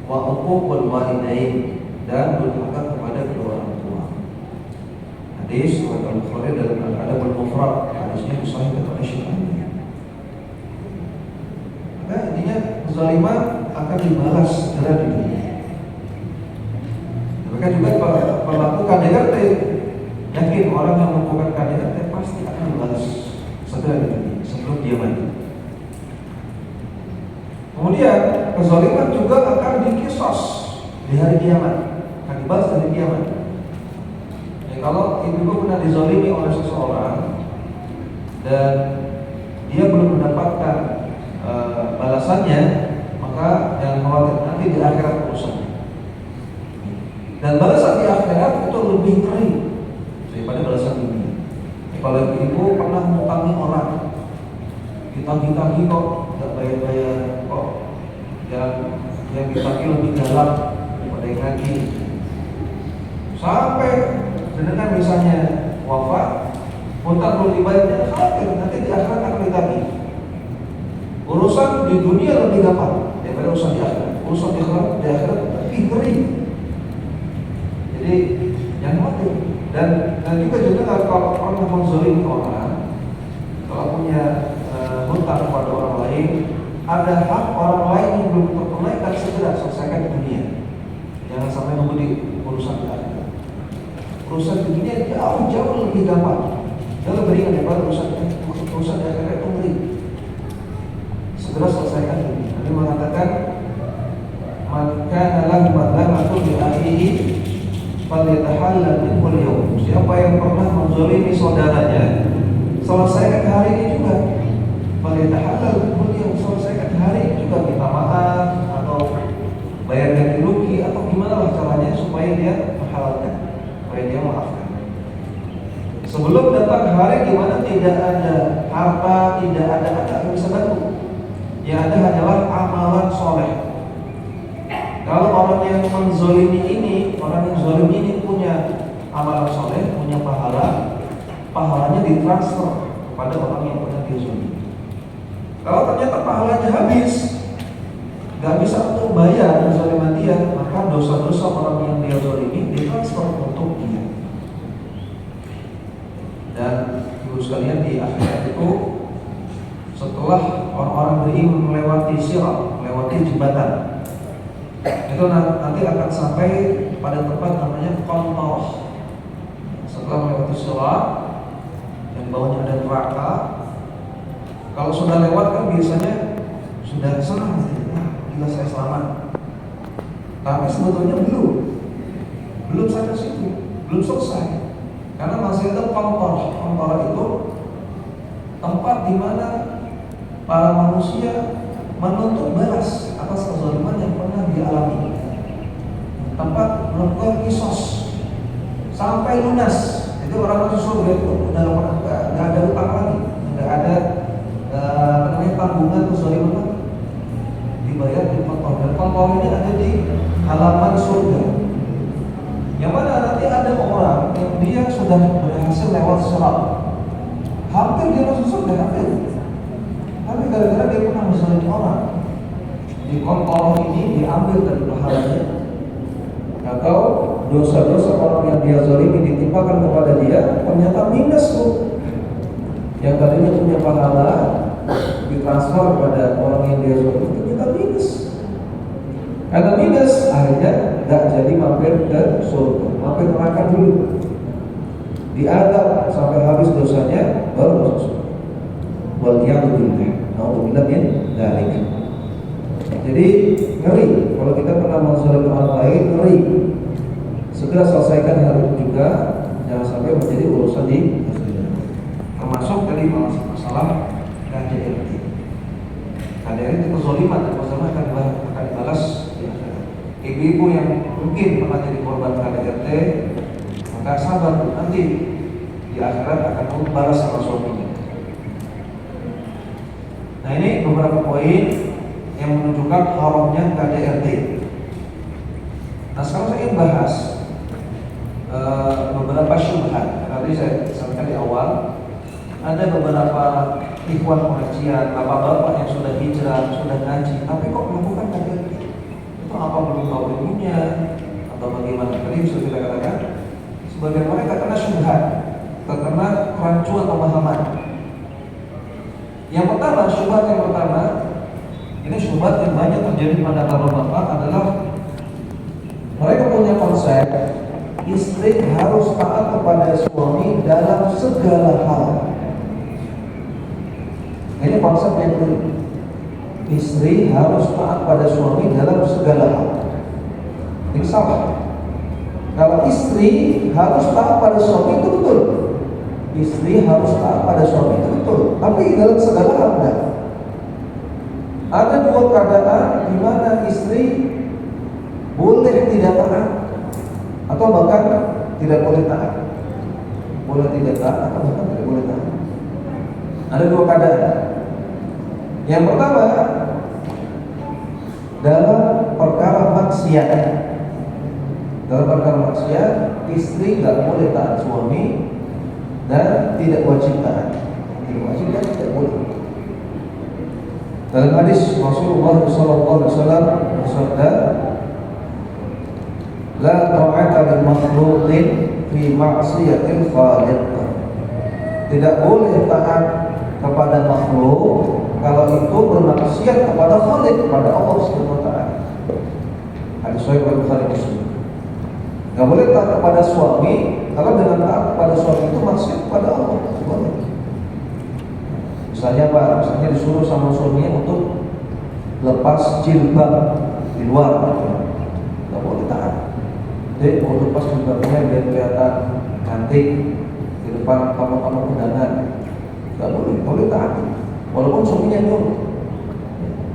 wa uququl walidain, dan durhaka kepada kedua orang tua. Hadis riwayat Al-Bukhari dalam Al-Adab Al-Mufrad, hadisnya disahihkan oleh Syekh Al-Albani. Maka intinya kezaliman akan dibalas segera di dunia. Maka juga pelaku KDRT, yakin orang yang melakukan KDRT pasti akan dibalas segera di dunia sebelum dia mati. Kemudian kezaliman juga akan dikisos di hari kiamat, akan dibalas di hari kiamat. Ya, kalau ibu pernah dizalimi oleh seseorang dan dia belum mendapatkan balasannya, maka jangan khawatir, nanti di akhirat urusan. Dan balasan di akhirat itu lebih kering daripada balasan dunia. Kalau ibu pernah mengutangi orang, ditagih-tagih kok tidak bayar-bayar, kok yang ditagih lebih dalam daripada yang ngaji, sampai dengan misalnya wafat, hutang belum dibayarnya, khawatir nanti di akhirat akan ditagih. Urusan di dunia lebih gampang daripada urusan di akhirat. Urusan di akhirat lebih kering. Jadi jangan khawatir. Dan juga kalau pernah menzalimi orang, kalau punya hutang kepada orang lain, ada hak orang lain yang belum tertunaikan, segera selesaikan di dunia. Jangan sampai nunggu di urusan di akhirat. Urusan di dunia jauh lebih gampang, jauh lebih ringan daripada urusan di akhirat itu ngeri. Segera selesaikan dunia. Nabi mengatakan, "Man kana lahu madlamatun li akhihi falyatahallal minhu al-yawm." Siapa yang pernah menzalimi saudaranya, selesaikan hari ini juga. Falyatahallal minhu al-yawm, selesaikan hari ini juga, minta maaf atau bayar ganti rugi atau gimana lah caranya supaya dia menghalalkan, supaya dia maafkan. Sebelum datang hari di mana tidak ada harta, tidak ada yang bisa bantu. Yang ada hanyalah amalan soleh. Kalau orang yang menzalimi ini, orang yang zalim ini punya amalan soleh, punya pahalanya ditransfer kepada orang yang pernah dizalimi. Kalau ternyata pahalanya habis, nggak bisa untuk bayar kezaliman dia, maka dosa-dosa orang yang dia zalimi ditransfer untuk dia. Dan ibu sekalian, di akhirat itu setelah orang-orang beriman melewati sirat, melewati jembatan, itu nanti akan sampai pada tempat namanya Qantarah. Setelah melewati sirat yang bawahnya ada neraka, kalau sudah lewat kan biasanya sudah senang, gila saya selamat. Tapi sebetulnya belum sampai situ, belum selesai. Karena masih ada Qantarah. Qantarah itu tempat di mana para manusia menuntut balas atas kezaliman yang pernah dialami. Tempat melakukan kisos sampai lunas. Itu orang masuk surga itu udah nggak ada utang lagi, nggak ada tanggungan kezaliman, dibayar di Qantarah. Dan Qantarah ini ada di halaman surga. Yang mana nanti ada orang yang dia sudah berhasil lewat sirat, hampir dia masuk surga, hampir. Tapi gara-gara dia pernah menzalimi orang, di Qantarah ini diambil dari pahalanya, atau dosa-dosa orang yang dia zalimi ditimpakan kepada dia, ternyata minus tuh. Yang tadinya punya pahala ditransfer kepada orang yang dia zalimi, ternyata minus. Karena minus, akhirnya nggak jadi mampir ke surga, mampir neraka dulu, diadab sampai habis dosanya, baru masuk surga. Waliyahudillah, naudzubillah min dzalik. Jadi ngeri kalau kita pernah menzalimi orang lain, ngeri. Segera selesaikan hal itu juga, jangan sampai menjadi urusan di akhirat. Termasuk tadi masalah KDRT. KDRT itu kezaliman, dan kezaliman akan dibalas. Ibu-ibu yang mungkin pernah jadi korban KDRT, maka sabar, nanti di akhirat akan membalas sama suaminya. Nah, ini beberapa poin yang menunjukkan haramnya KDRT. Nah, sekarang saya ingin bahas beberapa syubhat. Tadi saya sampaikan di awal, ada beberapa ikhwan pengajian, bapak-bapak yang sudah hijrah, sudah ngaji, tapi kok melakukan KDRT? Itu apa, belum tahu ilmunya atau bagaimana? Tadi bisa kita katakan sebagian mereka kena syubhat, terkena kerancuan pemahaman. Yang pertama, syubhat yang pertama, ini syubhat yang banyak terjadi pada para bapak adalah mereka punya konsep istri harus taat kepada suami dalam segala hal. Ini konsep yang keliru. Istri harus taat pada suami dalam segala hal. Ini salah. Kalau istri harus taat pada suami itu betul. Istri harus taat pada suami itu betul. Tapi dalam segala hal enggak. Ada dua keadaan di mana istri boleh tidak taat atau bahkan tidak boleh taat. Boleh tidak taat atau bahkan tidak boleh taat. Ada dua keadaan. Yang pertama, dalam perkara maksiat. Dalam perkara maksiat, istri tidak boleh taat suami dan tidak wajib taat. Tidak wajib dan tidak boleh. Dalam hadis Rasulullah SAW bersabda, "La ta'ata lil makhluqin fi ma'siyatil khaliq." Tidak boleh taat kepada makhluk kalau itu bermaksiat kepada Khaliq, kepada Allah Subhanahu wa taala. Hadis sahih Bukhari Muslim. Enggak boleh taat kepada suami kalau dengan taat kepada suami itu maksiat kepada Allah. Boleh. Misalnya apa? Misalnya disuruh sama suaminya untuk lepas jilbab di luar, enggak boleh taat. Jadi mau lepas jilbabnya biar kelihatan cantik di depan tamu-tamu undangan, enggak boleh taat. Walaupun suaminya nyuruh,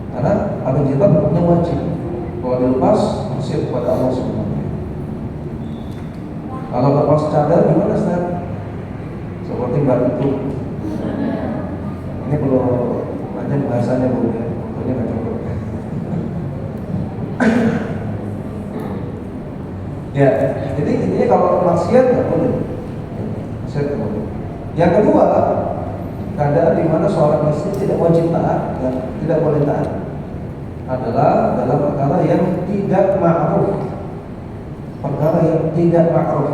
karena pakai jilbab hukumnya wajib. Kalau dilepas, maksiat kepada Allah SWT. Kalau lepas cadar gimana, Ustaz? Seperti mbak itu. Ini perlu panjang bahasanya, Bu. Waktunya nggak cukup. Ya, jadi intinya kalau maksiat nggak boleh. Maksiat nggak boleh. Yang kedua, keadaan di mana seorang istri tidak wajib taat dan tidak boleh taat adalah dalam perkara yang tidak ma'ruf. Perkara yang tidak ma'ruf.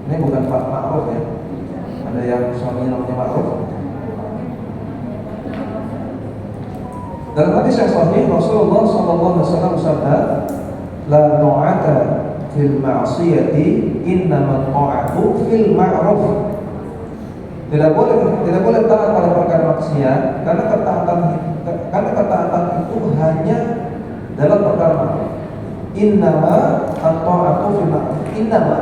Ini bukan ma'ruf ya. Ada yang suaminya namanya ma'ruf. Dalam hadis yang sahih Rasulullah SAW bersabda, la ta'ata fil ma'siyati innama ta'atu fil ma'ruf. Tidak boleh taat pada perkara maksiat karena ketaatan itu hanya dalam perkara ma'ruf. Innama at-ta'atu fil ma'ruf. Innama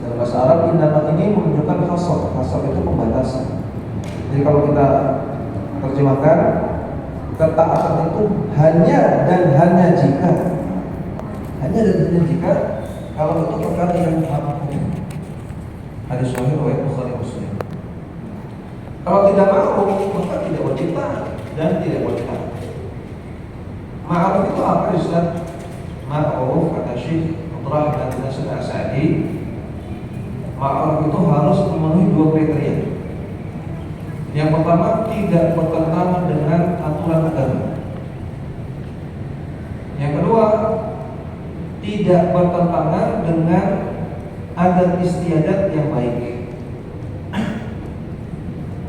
dalam bahasa Arab innama ini menunjukkan hasab. Hasab itu pembatasan. Jadi kalau kita terjemahkan, ketaatan itu hanya dan hanya jika kalau itu perkara yang ma'ruf. Hadis sahih riwayat Bukhari Muslim. Kalau tidak ma'ruf maka tidak wajib taat dan tidak boleh taat. Ma'ruf itu apa Ustaz? Ma'ruf kata Syekh Abdurrahman bin Nasir As-Sa'di, ma'ruf itu harus memenuhi dua kriteria. Yang pertama, tidak bertentangan dengan aturan agama. Yang kedua, tidak bertentangan dengan adat istiadat yang baik.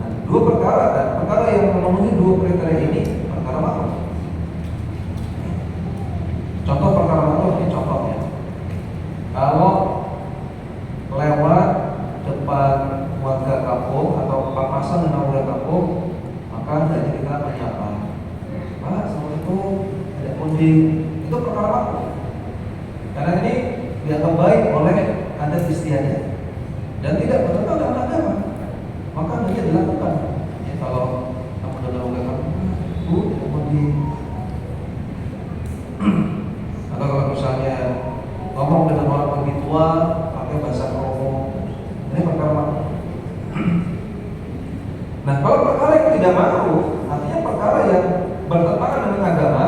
Nah, dua perkara yang memenuhi dua kriteria ini perkara ma'ruf. Contoh perkara ma'ruf ini contohnya. Kalau lewat depan warga kampung atau papasan dengan warga kampung, maka dari kita menyapa, Pak, assalamualaikum, ada pundi. Itu perkara ma'ruf. Karena ini dianggap baik oleh adat istiadat dan tidak bertentangan dengan agama, maka hanya dilakukan. Ya, kalau kamu datang warga kampung, Bu, ada pundi. Atau kalau misalnya ngomong dengan orang lebih tua pakai bahasa kromo, ini perkara ma'ruf. Nah, kalau perkara yang tidak ma'ruf, artinya perkara yang bertentangan dengan agama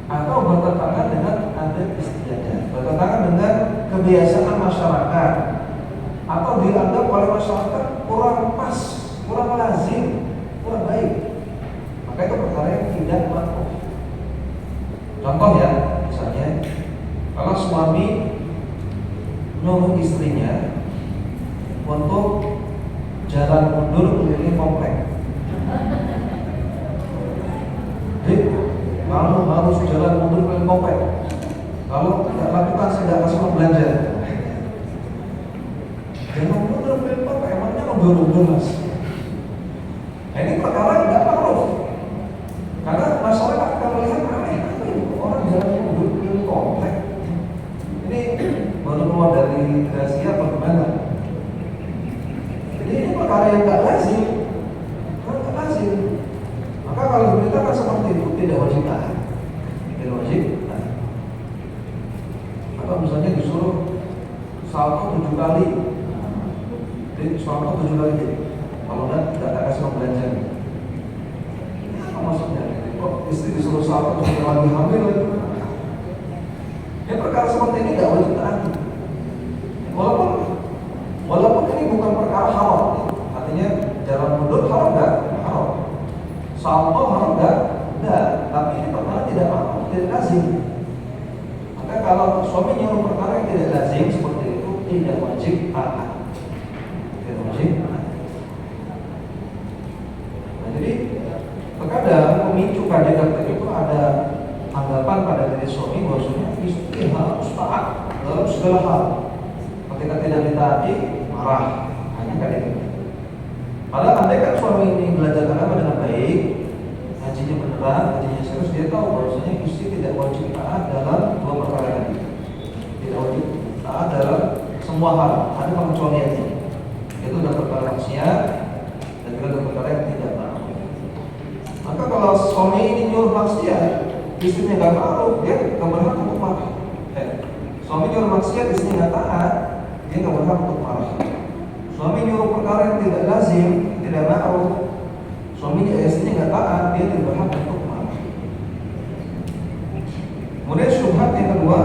atau bertentangan dengan adat istiadat, bertentangan dengan kebiasaan masyarakat, atau dianggap oleh masyarakat kurang pas, kurang lazim, kurang baik, maka itu perkara yang tidak ma'ruf. Contoh ya, misalnya kalau suami nyuruh istrinya untuk jalan mundur keliling komplek. Jadi kamu harus jalan mundur keliling komplek. Kalau tidak lakukan, saya tidak kasih uang belanja. Jalan mundur keliling komplek, emangnya mundur-mundur mas. Nah, ini perkara yang tidak ma'ruf. Karena masyarakat akan melihat aneh, orang jalan mundur keliling komplek. Ini baru keluar dari rahasia apa gimana? Jadi ini perkara yang tidak lazim, Maka kalau diberitakan seperti itu tidak wajib taat, tidak wajib taat. Atau misalnya disuruh salto 7 kali, jadi salto 7 kali, kalau tidak kasih uang belanja. Ini apa maksudnya? Kok istri disuruh salto 7 kali hamil? Ya perkara seperti ini tidak wajib taat. Walaupun ini bukan perkara haram, artinya jalan mundur haram enggak? Haram. Salto haram enggak? Enggak. Tapi ini perkara tidak ma'ruf, tidak lazim. Maka kalau suami nyuruh perkara yang tidak lazim seperti itu tidak wajib taat. Tidak wajib taat. Nah, jadi terkadang pemicu KDRT itu ada anggapan pada diri suami bahwasanya istri harus taat dalam segala hal. Ketika tidak ditaati, marah, hanya KDRT. Padahal andai kan suami ini belajar agama dengan baik, ngajinya beneran, ngajinya serius, dia tahu bahwasanya istri tidak wajib taat dalam dua perkara tadi. Tidak wajib taat dalam semua hal, ada pengecualiannya. Itu adalah perkara maksiat dan juga adalah perkara yang tidak ma'ruf. Maka kalau suami ini nyuruh maksiat, istrinya nggak ma'ruf, dia nggak berhak untuk marah. Suami nyuruh maksiat, istrinya nggak taat, dia nggak berhak untuk marah. Suami nyuruh perkara yang tidak lazim, tidak ma'ruf, istrinya nggak taat, dia tidak berhak untuk marah. Kemudian syubhat yang kedua,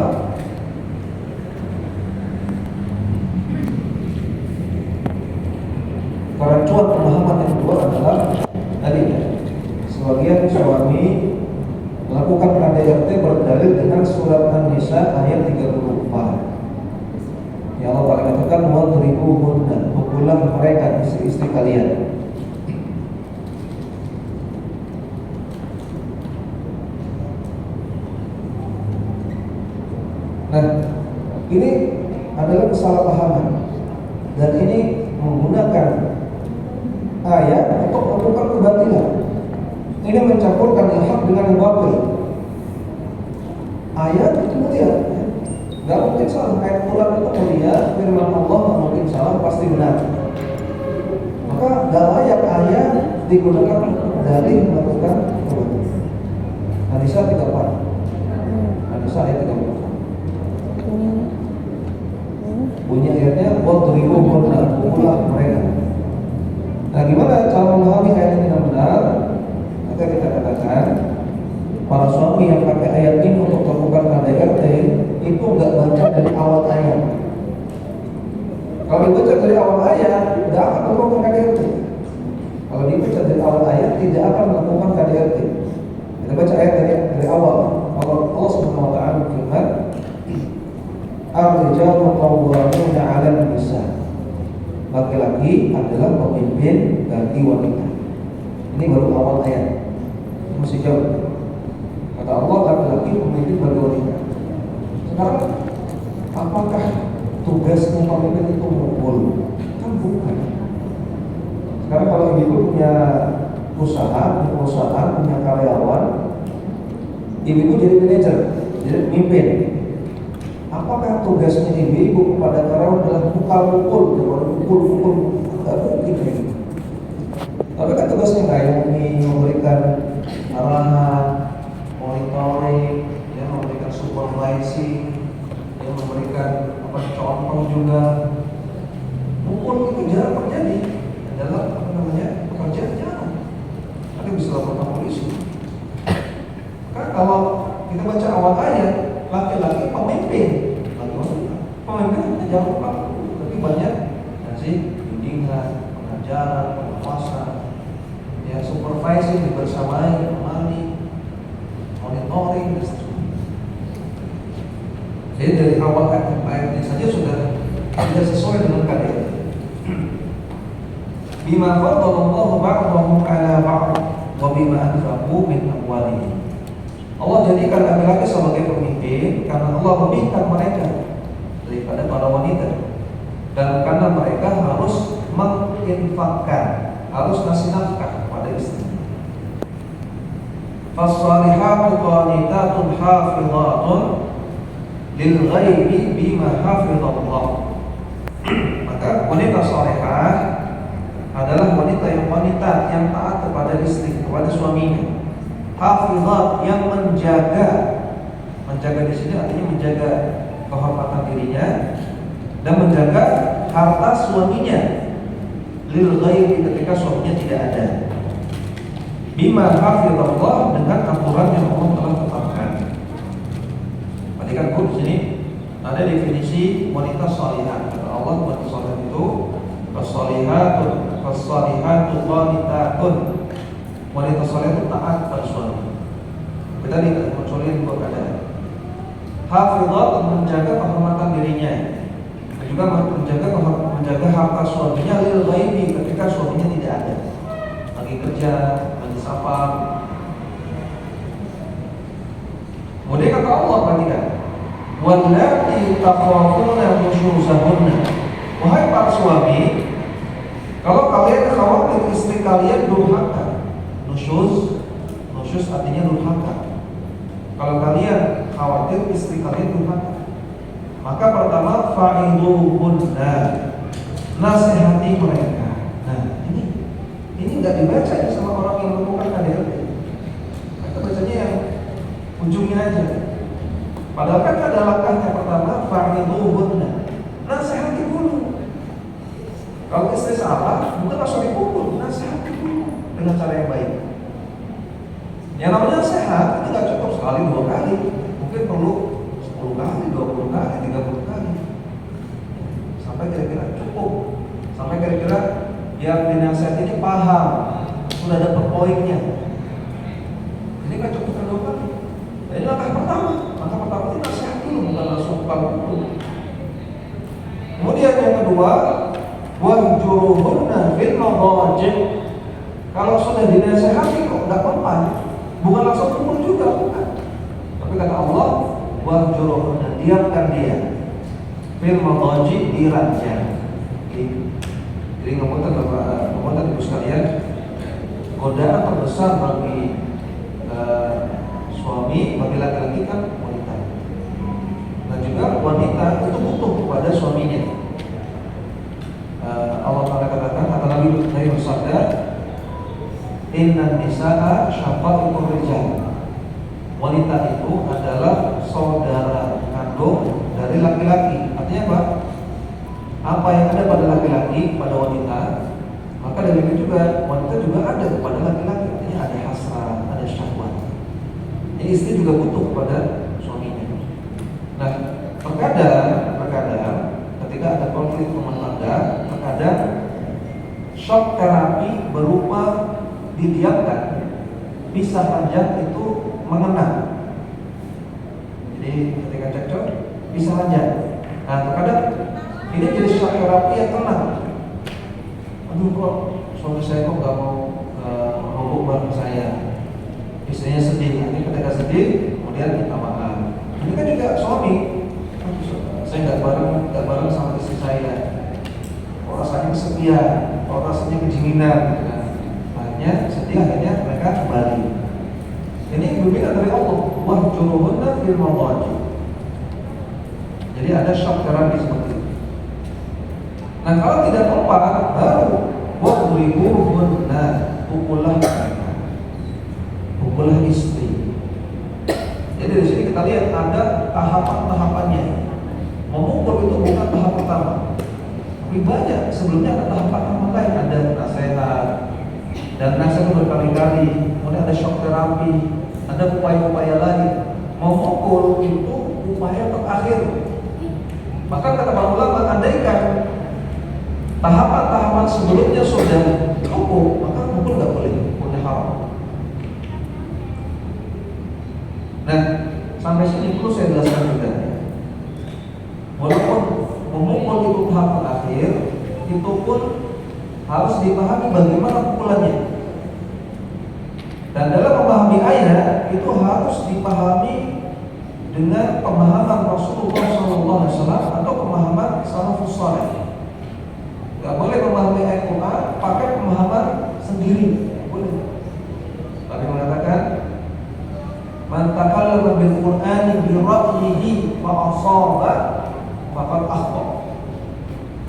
sebagian suami melakukan KDRT berdalil dengan surat An-Nisa ayat 34. Ya Allah Ta'ala katakan wadribuhunna, pukullah mereka istri-istri kalian. Nah, ini adalah kesalahpahaman dan ini menggunakan ayat untuk melakukan kebatilan. Ini mencampurkan al-haq dengan al-batil. Ayat itu mulia, nggak mungkin salah. Ayat Quran itu mulia, firman Allah nggak mungkin salah, pasti benar. Maka nggak layak ayat digunakan dari melakukan kebatilan. An-Nisa 34. An-Nisa ayat 34. Bunyi ayatnya wadribuhunna, pukullah mereka. Nah, gimana cara memahami ayat ini dengan benar? Maka kita katakan para suami yang pakai ayat ini untuk melakukan KDRT itu enggak baca dari awal ayat. Kalau dibaca dari awal ayat, tidak akan melakukan KDRT. Kalau dibaca dari awal ayat, tidak akan melakukan KDRT. Kita baca ayat dari awal. Allah Subhanahu wa taala berfirman, "Ar-rijalu qawwamuna 'alan nisa." Laki-laki adalah pemimpin bagi wanita. Ini baru awal ayat. Masih jauh. Kata Allah, laki-laki pemimpin bagi wanita. Sekarang, apakah tugasnya pemimpin itu memukul? Kan bukan. Sekarang kalau ibu punya perusahaan, punya karyawan, ibu jadi manajer, jadi pemimpin. Apakah tugasnya ibu kepada karyawan adalah pukul? Tidak mungkin. Tapi kan tugasnya ngayomi, memberikan arahan, monitoring, ya, memberikan supervising, ya, memberikan contoh juga. Pukul itu jarang terjadi adalah pekerjaan jarang. Tapi bisa laporkan polisi. Karena kalau kita baca awal ayat, laki-laki pemimpin, pemimpin jangan lupa, tapi banyak ngasih bimbingan, pengajaran, pengawasan, ya, supervising dibersamai, menemani, monitoring, dan seterusnya. Jadi dari awal ayatnya saja sudah tidak sesuai dengan KDRT. Bima faddalallahu ba'dahum 'ala ba'd wa bima anfaqu min amwalihim. Allah jadikan laki-laki sebagai pemimpin karena Allah lebihkan mereka daripada para wanita, dan karena mereka harus menginfakkan, harus ngasih nafkah kepada istrinya. Fas-salihatu qanitatun hafizatun lil ghaibi bima hafizallah. Maka wanita salihah adalah wanita yang taat kepada istri, kepada suaminya. Hafizat, yang menjaga di sini artinya menjaga kehormatan dirinya dan menjaga harta suaminya lil ghaibi, ketika suaminya tidak ada. Bima hafizallah, dengan aturan yang Allah telah tetapkan. Perhatikan di sini ada definisi wanita salihah. Kata Allah, wanita salihah itu fas-salihatu qanitatun. Wanita saleh itu taat pada suami. Kita tidak mencolin dua keadaan. Hafizat, menjaga kehormatan dirinya, dan juga menjaga harta suaminya lil ghaibi, ketika suaminya tidak ada, lagi kerja, lagi safar. Kemudian kata Allah, perhatikan, wallati takhafuna nusyuzahunna. Wahai para suami, kalau kalian khawatir istri kalian durhaka. Nusyuz artinya durhaka. Kalau kalian khawatir istri kalian durhaka, maka pertama fa'iduhunna, nasihati mereka. Nah, ini nggak dibaca ya sama orang yang melakukan KDRT. Mereka bacanya yang ujungnya aja. Padahal kan ada langkahnya. Pertama fa'iduhunna, nasihati dulu. Kalau istri salah, bukan langsung dipukul, nasihati dulu dengan cara yang baik. Yang namanya sehat itu nggak cukup sekali, dua kali, mungkin perlu 10 kali, 20 kali, 30 kali, sampai kira-kira cukup, sampai kira-kira yang dinasihat ini paham, sudah dapat poinnya. kedua, wahjuruhunna fil madajih. Kalau sudah dinasihati kok enggak mempan, bukan langsung pukul juga, bukan. Tapi kata Allah, wahjuruhunna, diamkan dia fil madajih, di ranjang. Jadi ngomongkan Ibu sekalian, godaan terbesar bagi suami, bagi laki-laki kan wanita. Dan juga wanita itu butuh kepada suaminya. Allah Ta'ala katakan, kata Nabi bersabda, inna nisa'a syaqaiqur rijal. Wanita itu adalah saudara kandung dari laki-laki. Artinya apa? Apa yang ada pada laki-laki, pada wanita, maka dari itu juga wanita juga ada kepada laki-laki. Artinya ada hasrat, ada syahwat. Jadi istri juga butuh kepada suaminya. Nah, terkadang ketika ada konflik rumah tangga, terkadang shock terapi berupa didiamkan, pisah ranjang itu mengena. Jadi ketika cekcok, pisah ranjang. Nah, terkadang ini jadi shock terapi yang tenang. Aduh, kok suami saya kok nggak mau ngomong bareng saya. Istrinya sedih. Nanti ketika sedih, kemudian minta maaf. Ini kan juga suami. Saya nggak bareng sama istri saya. Kok rasanya kesepian, kok rasanya kedinginan. Akhirnya sedih, akhirnya mereka kembali. Ini bimbingan dari Allah. Wahjuruhunna fil madajih. Jadi ada shock terapi seperti itu. Nah, kalau tidak mempan, baru wadribuhunna, pukullah mereka, pukullah istri. Jadi di sini kita lihat ada tahapan-tahapannya. Memukul itu bukan tahap pertama, tapi banyak sebelumnya ada tahapan lain. Ada nasihat, dan nasihat berkali-kali. Kemudian ada shock terapi, ada upaya-upaya lain. Memukul itu upaya terakhir. Bahkan kata para ulama, andaikan tahapan-tahapan sebelumnya sudah cukup, maka mukul nggak boleh, hukumnya haram. Nah, sampai sini perlu saya jelaskan juga. Walaupun memukul itu tahap terakhir, itu pun harus dipahami bagaimana pukulannya. Dan dalam memahami ayat itu harus dipahami dengan pemahaman Rasulullah SAW atau pemahaman salafus saleh. Gak boleh memahami ayat Quran pakai pemahaman sendiri, boleh. Tapi mengatakan, man takallama bil Qur'ani bi ra'yihi fa asaba faqad akhta.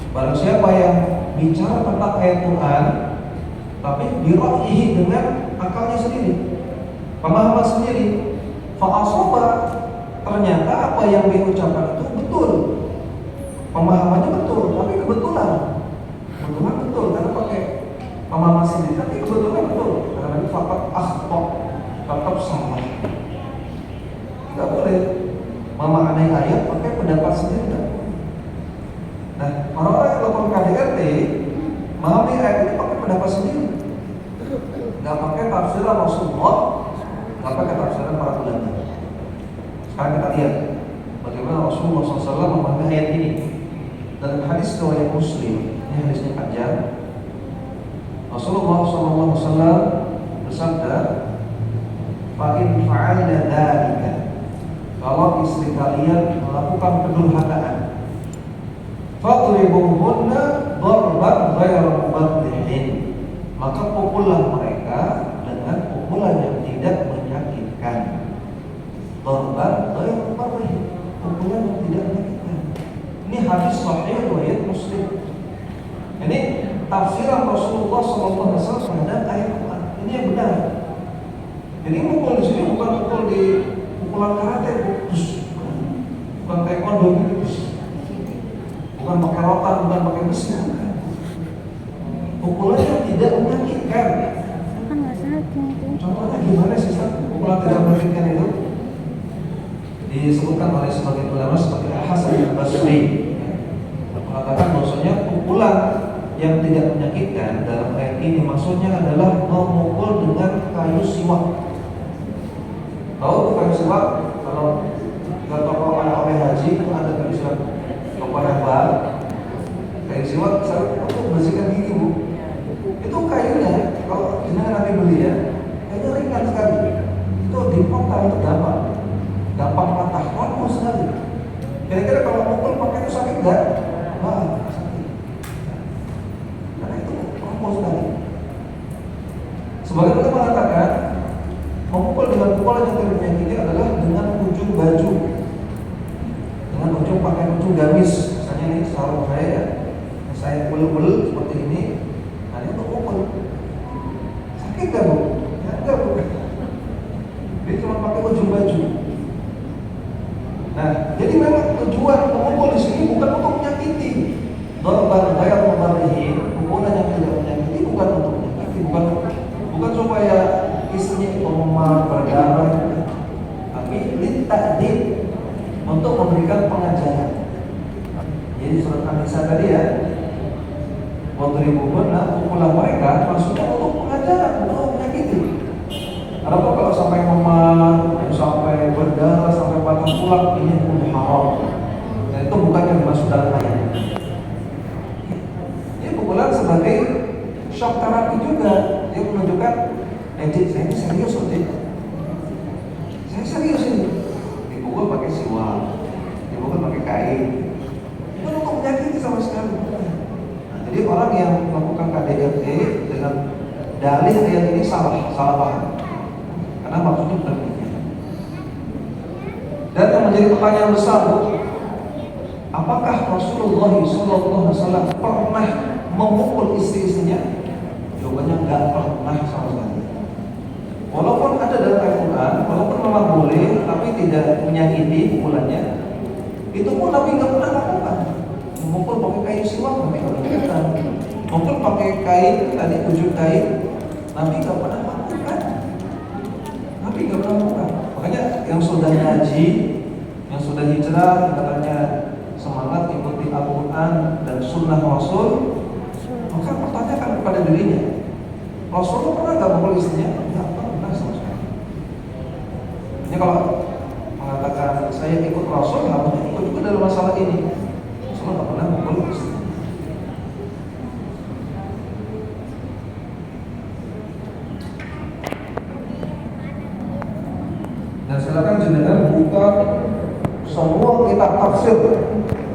Barang siapa yang bicara tentang ayat Quran tapi bi ra'yihi, dengan akalnya sendiri, pemahaman sendiri, fa asaba, ternyata apa yang dia ucapkan itu betul, pemahamannya betul, tapi kebetulan betul karena pakai pemahaman sendiri, tapi kebetulan betul karena ini fakat akhta, tetap salah. Tidak boleh memaknai ayat pakai pendapat sendiri, tidak boleh. Nah, orang-orang yang melakukan KDRT memahami ayat ini pakai pendapat sendiri, nggak pakai tafsiran Rasulullah, nggak pakai tafsiran para ulama. Sekarang kita lihat bagaimana Rasulullah SAW memahami ayat ini. Dalam hadis riwayat Muslim, ini hadisnya panjang. Rasulullah SAW bersabda, "Fa in fa'alna dzalika," kalau istri kalian melakukan kedurhakaan, "fadribuhunna darban ghairu mubaddhin," maka pukullah mereka dengan pukulan yang tidak menyakitkan. Darban ghairu mubaddhin, pukulan yang tidak menyakitkan. Ini hadis sahih riwayat Muslim. Ini tafsiran Rasulullah SAW terhadap ayat Quran. Ini yang benar. Jadi mukul di sini bukan mukul di pukulan karate, bukan taekwondo gitu, bukan pakai rotan, bukan pakai besi. Pukulan yang tidak menyakitkan. Contohnya gimana sih, Ustaz? Pukulan tidak menyakitkan itu disebutkan oleh sebagian ulama seperti Al-Hasan Al-Basri, mengatakan bahwasanya pukulan yang tidak menyakitkan dalam ayat ini maksudnya adalah memukul dengan kayu siwak. Tahu kayu siwak? Kalau ke toko oleh haji itu ada kayu siwak, toko herbal. Kayu siwak misalnya untuk bersihkan gigi bu, itu kayunya kalau jenengan nanti beli ya, kayunya ringan sekali. Itu dipotong itu gampang patah, rapuh sekali. Kira-kira kalau mukul pakai itu sakit nggak? Wah, sakit. Karena itu rapuh sekali. Sebagian orang mengatakan memukul dengan pukulan yang tidak menyakiti adalah dengan ujung baju, dengan ujung pakai ujung gamis. Misalnya ini sarung saya ya, saya bel-bel seperti ini, nah ini untuk pukul. Sakit nggak bu? Ya enggak bu. Dia cuma pakai ujung baju. Nah, jadi memang tujuan memukul di sini bukan untuk menyakiti. Dorban bayar membarihi, pukulan yang tidak menyakiti bukan untuk menyakiti, bukan supaya istrinya itu memar berdarah, tapi litakdir untuk memberikan pengajaran. Jadi surat An-Nisa tadi ya, wadribuhunna, pukulan mereka maksudnya untuk pengajaran, untuk menyakiti. Adapun kalau sampai memar, sampai berdarah, sampai patah tulang, ini hukum haram. Dan itu bukan yang dimaksud dalam ayat. Ini pukulan sebagai shock terapi juga. Dia menunjukkan, saya ini serius loh, saya serius ini. Dipukul pakai siwak, dipukul pakai kain. Itu untuk menyakiti sama sekali. Nah, jadi orang yang melakukan KDRT dengan dalih ayat ini salah paham. Karena maksudnya bukan demikian. Dan yang menjadi pertanyaan besar, apakah Rasulullah SAW pernah memukul istri-istrinya? Jawabannya enggak pernah sama sekali. Walaupun ada dalam Al-Quran, walaupun memang boleh, tapi tidak menyakiti pukulannya, itu pun Nabi enggak pernah lakukan. Memukul pakai kain siwak, Nabi enggak pernah lakukan. Memukul pakai kain, tadi ujung kain, Nabi enggak pernah lakukan. Nabi enggak pernah lakukan. Makanya yang sudah ngaji, yang sudah hijrah, yang katanya semangat ikuti Al-Quran dan Sunnah Rasul, maka pertanyakan kepada dirinya, Rasulullah pernah nggak mukul istrinya? Nggak pernah sama sekali. Ini kalau mengatakan saya ikut Rasul, harusnya ikut juga dalam masalah ini. Rasulullah nggak pernah mukul istrinya. Dan silakan jenengan buka semua kitab tafsir,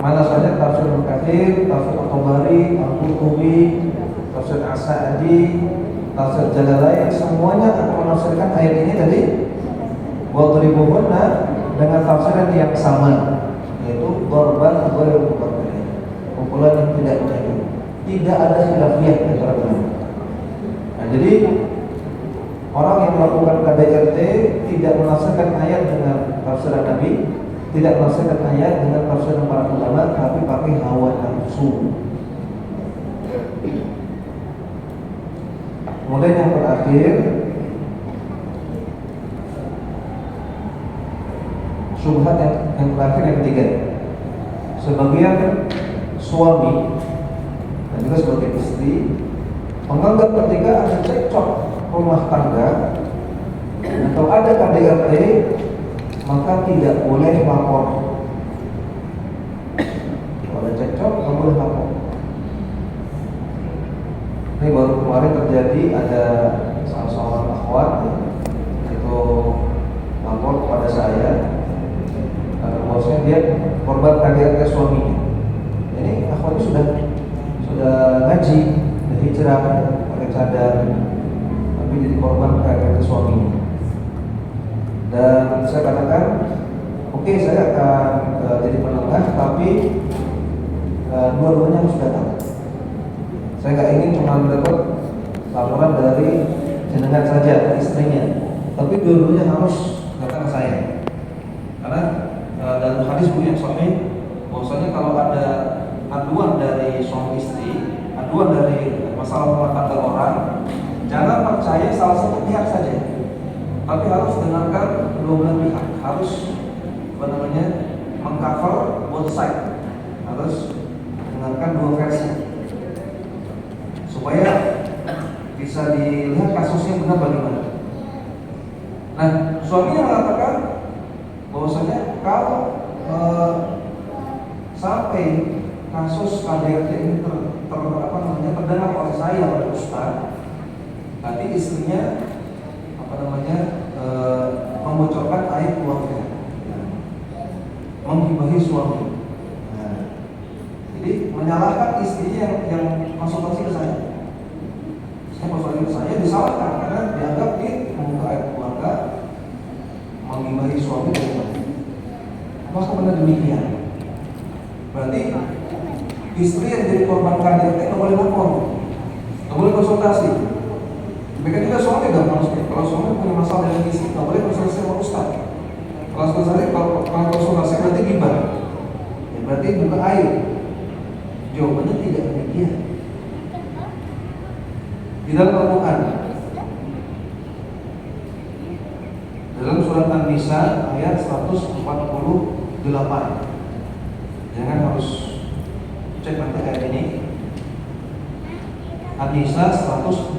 mana saja tafsir Al-Kathir, tafsir At-Tabari, Al-Qurtubi, tafsir As-Sa'di, tafsir Jalalain, semuanya akan menafsirkan ayat ini tadi wadribuhunna dengan tafsiran yang sama, yaitu darban ghairu mubarrih, pukulan yang tidak menyakiti. Tidak ada khilafiyah antara ulama. Nah, jadi orang yang melakukan KDRT tidak menafsirkan ayat dengan tafsiran Nabi, tidak menafsirkan ayat dengan tafsiran para ulama, tapi pakai hawa nafsu. Kemudian yang terakhir, syubhat yang terakhir yang ketiga, sebagian suami dan juga sebagian istri menganggap ketika ada cekcok rumah tangga atau ada KDRT maka tidak boleh lapor. Kalau ada cekcok nggak boleh lapor. Ini baru kemarin terjadi, ada salah seorang akhwat itu lapor kepada saya karena bosnya dia korban KDRT suaminya. Ini akhwatnya sudah ngaji, sudah hijrah, pakai cadar, tapi jadi korban KDRT suaminya. Dan saya katakan, oke, saya akan jadi penengah, tapi dua-duanya harus datang. Saya nggak ingin cuma dapat laporan dari jenengan saja, istrinya, tapi dua-duanya harus datang ke saya. Karena dalam hadis yang sahih, bahwasanya kalau ada aduan dari suami istri, aduan dari masalah rumah tangga orang, jangan percaya salah satu pihak saja, tapi harus dengarkan dua belah pihak, harus mengcover both side, harus dengarkan dua versi supaya bisa dilihat kasusnya benar bagaimana. Nah, suaminya mengatakan bahwasanya kalau sampai kasus KDRT ini terdengar oleh saya oleh Ustaz, berarti istrinya membocorkan aib keluarga, menggibahi suami. Jadi menyalahkan istrinya yang konsultasi ke saya. Saya konsultasi ke saya disalahkan karena dianggap dia membuka aib keluarga, menggibahi suami dan lain-lain. Apakah benar demikian? Berarti istri yang jadi korban KDRT nggak boleh lapor, nggak boleh konsultasi. Demikian juga suami dong, maksudnya kalau suami punya masalah dengan istri nggak boleh konsultasi sama ustaz. Kalau konsultasi berarti gibah, ya berarti buka aib. Jawabannya tidak demikian. Di dalam Al-Quran, dalam surat An-Nisa ayat 148, jangan harus cek nanti ayat ini. An-Nisa 148.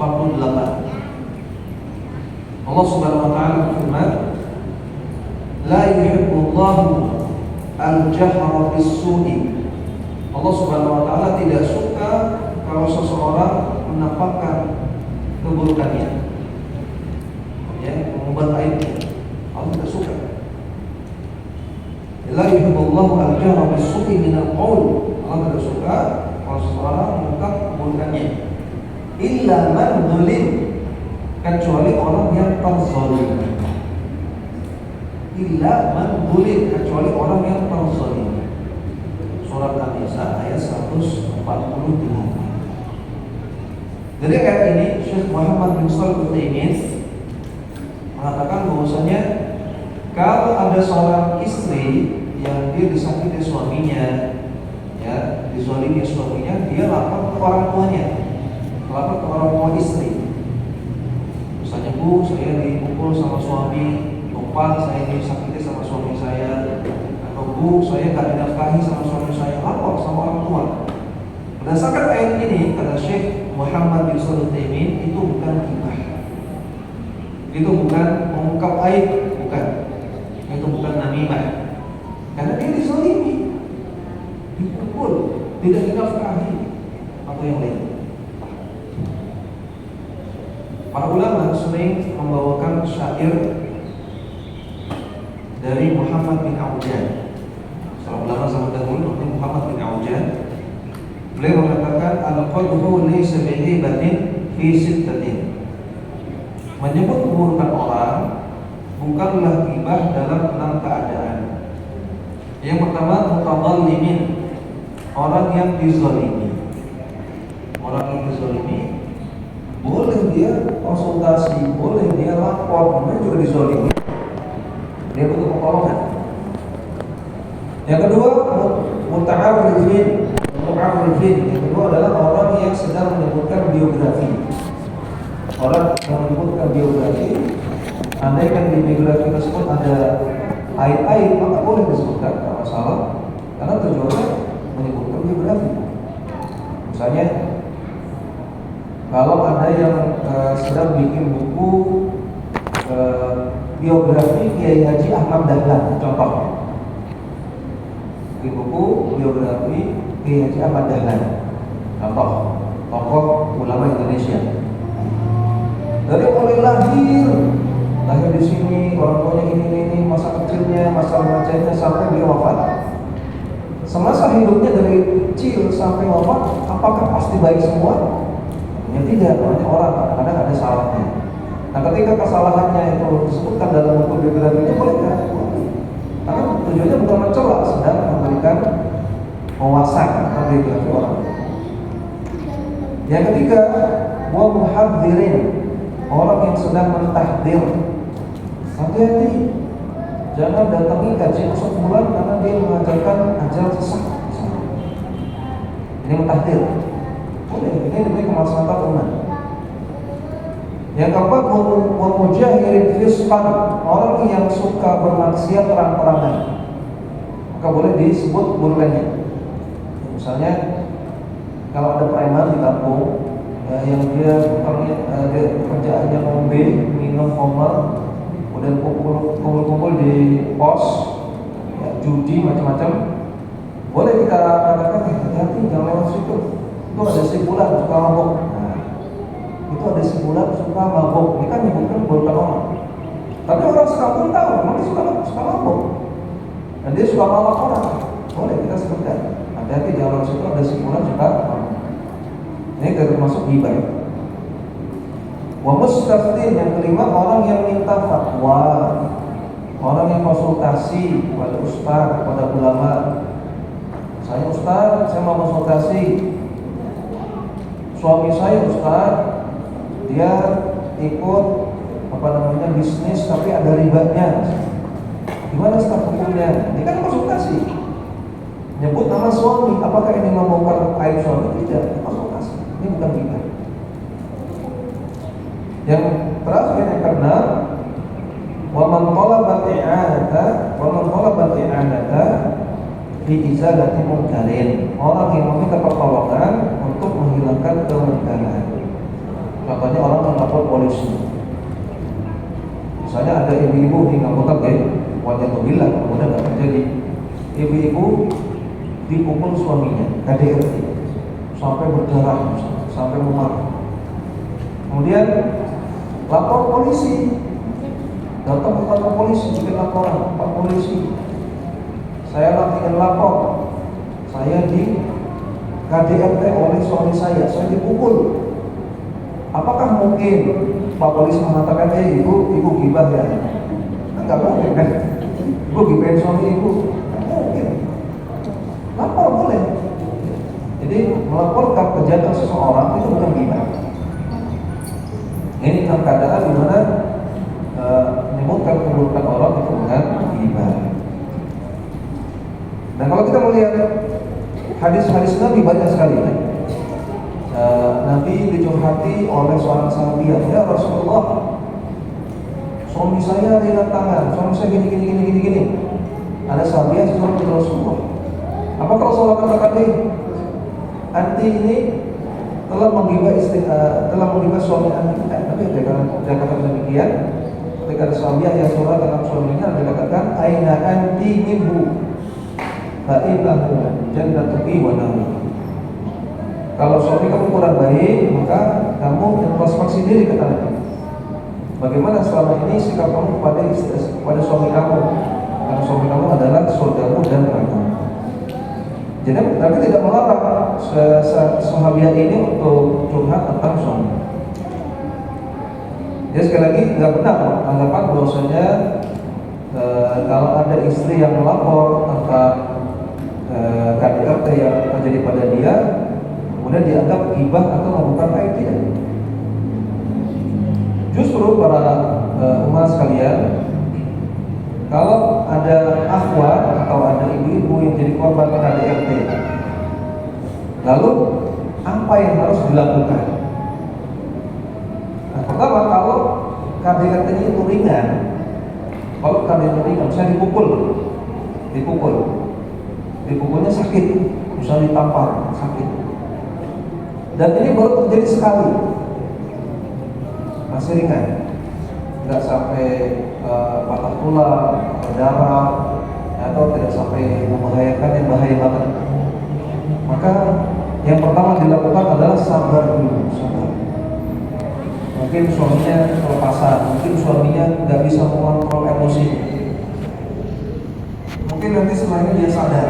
Allah Subhanahu wa taala berfirman, "La yuhibbullahu al-jahra bis-su'i." Allah Subhanahu wa taala tidak suka kalau seseorang menampakkan keburukannya, ya, mengumbar aibnya. Allah tidak suka. La yuhibbullahu al-jahra bis-su'i min al-qaul. Allah tidak suka kalau seseorang mengungkap keburukannya. Illa man zulim, kecuali orang yang terzalim. Illa man zulim, kecuali orang yang terzalim. Surat An-Nisa ayat 148. Dari ayat ini Syekh Muhammad bin Shalih Al-Utsaimin mengatakan bahwasanya kalau ada seorang istri yang dia disakiti suaminya, ya, dizalimi suaminya, dia lapor ke orang tuanya, lapor ke orang tua istri. Misalnya, Bu, saya dipukul sama suami, tumpah, saya disakiti sama suami saya, atau Bu, saya gak dinafkahi sama suami saya, lapor sama orang tua. Berdasarkan ayat ini, kata Syekh Muhammad bin Shalih Al-Utsaimin, itu bukan gibah, itu bukan mengungkap aib, bukan, itu bukan namimah, karena dia dizalimi, dipukul, tidak dinafkahi atau yang lain. Para ulama sering membawakan syair dari Muhammad bin Aujan. Seorang ulama zaman dahulu namanya Muhammad bin Aujan. Beliau mengatakan al-qadhu laysa bihibatin fi sittatin. Menyebut keburukan orang bukanlah ghibah dalam 6 keadaan. Yang pertama, mutadhallimin, orang yang dizalimi. Orang yang dizalimi boleh dia konsultasi, boleh dia lapor, namanya juga dizalimi, dia butuh pertolongan. Yang kedua, muta'arrifin. Yang kedua adalah orang yang sedang menyebutkan biografi. Orang yang menyebutkan biografi, andaikan di biografi tersebut ada aib-aib, maka boleh disebutkan, tidak masalah, karena tujuannya menyebutkan biografi. Misalnya, kalau ada yang sedang bikin buku biografi Kiai Haji Ahmad Dahlan, contohnya, bikin buku biografi Kiai Haji Ahmad Dahlan, contoh tokoh ulama Indonesia. Dari mulai lahir di sini, orang tuanya ini, masa kecilnya, masa remajanya sampai dia wafat. Semasa hidupnya dari kecil sampai wafat, apakah pasti baik semua? Ya tidak, banyak orang kadang ada salahnya. Nah, ketika kesalahannya itu disebutkan dalam buku biografinya, boleh nggak? Karena tujuannya bukan mencela, sedang memberikan wawasan tentang biografi orang. Yang ketiga, wa muhadzirin, orang yang sedang mentahdir. Hati-hati, jangan datangi kajian satu bulan karena dia mengajarkan ajaran sesat. Ini mentahdir. Ini demi kemaslahatan umat. Yang keempat, wa mujahirin fisqan, orang yang suka bermaksiat terang-terangan, maka boleh disebut keburukannya. Misalnya, kalau ada preman di kampung yang dia kerjaannya ngombe, minum khamr, kemudian kumpul-kumpul di pos, ya, judi macam-macam, boleh kita katakan hati-hati jangan lewat situ. Itu ada si bulan suka mabuk. Nah, itu ada si bulan suka mabuk. Ini kan menyebutkan bukan orang. Tapi orang sekampung tahu, memang dia suka mabuk. Dan dia suka malak orang. Boleh kita sebutkan. Hati-hati jangan lewat situ ada si bulan suka mabuk. Ini termasuk ghibah. Wa mustaftin, yang kelima orang yang minta fatwa, orang yang konsultasi kepada ustaz, kepada ulama. Saya ustaz, saya mau konsultasi. Suami saya ustaz, dia ikut bisnis tapi ada ribanya. Gimana staf hukumnya? Ini kan konsultasi. Nyebut nama suami, apakah ini membongkar aib suami? Tidak, konsultasi. Ini bukan ghibah. Yang terakhir yang keenam, wa man talaba i'anata fi izalati munkarin. Orang yang meminta pertolongan untuk menghilangkan kemungkaran. Contohnya orang melapor polisi. Misalnya ada ibu-ibu di kampung wajah bilang, kemudian tidak terjadi. Ibu-ibu dipukul suaminya, KDRT, sampai berdarah, sampai memar. Kemudian lapor polisi, datang ke kantor polisi, bikin laporan, Pak polisi, saya ingin lapor, saya di KDRT oleh suami saya dipukul. Apakah mungkin Pak polisi mengatakan, ibu ghibah ya? Enggak mungkin kan? Ibu ghibahin suami ibu? Enggak mungkin. Lapor boleh. Jadi melaporkan kejahatan seseorang itu bukan ghibah. Ini tentang keadaan di mana menyebutkan keburukan orang itu bukan ghibah. Dan kalau kita melihat hadis-hadis Nabi banyak sekali. Nabi dicurhati oleh seorang sahabiah, ya Rasulullah, suami saya ringan tangan, suami saya gini. Ada sahabiah suruh ke Rasulullah. Apakah Rasulullah katakan, anti ini telah menggibah suami anti? Tapi dia katakan demikian. Ketika ada sahabiah yang surah tentang suaminya, dia katakan, aina anti minhu, fa innahu jannatuki wa naru. Kalau suami kamu kurang baik, maka kamu introspeksi diri ke tanah. Bagaimana selama ini sikap kamu kepada suami kamu? Karena suami kamu adalah surgamu dan nerakamu. Jadi Nabi tidak melarang sahabiah ini untuk curhat tentang suami. Jadi sekali lagi nggak benar anggapan bahwasanya kalau ada istri yang melapor tentang KDRT yang terjadi pada dia, kemudian dianggap ghibah atau membuka aib, tidak. Justru para umat sekalian, kalau ada akhwat atau ada ibu-ibu yang jadi korban KDRT, lalu apa yang harus dilakukan? Nah, pertama, kalau KDRT itu ringan, misalnya dipukulnya sakit, misalnya ditampar, sakit. Dan ini baru terjadi sekali, masih ringan, tidak sampai patah tulang, berdarah, atau tidak sampai membahayakan yang bahaya banget. Maka yang pertama dilakukan adalah sabar dulu, sabar. Mungkin suaminya kelepasan, mungkin suaminya nggak bisa mengontrol emosi. Mungkin nanti setelah ini dia sadar.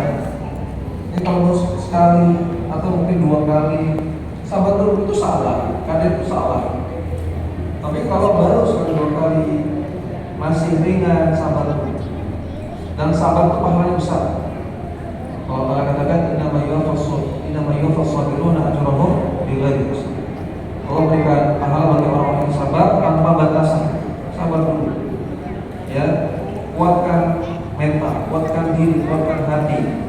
Ini kalau sekali atau mungkin 2 kali, sabar dulu, itu salah, kadang itu salah. Tapi kalau baru sekali 2 kali masih ringan, sabar dulu. Dan sabar itu pahalanya besar. Kalau Allah katakan inna yuwaffas-sabiruna ajrahum bighairi hisab. Allah berikan pahala bagi orang-orang yang sabar tanpa batasan. Sabar dulu. Ya, kuatkan mental, kuatkan diri, kuatkan hati.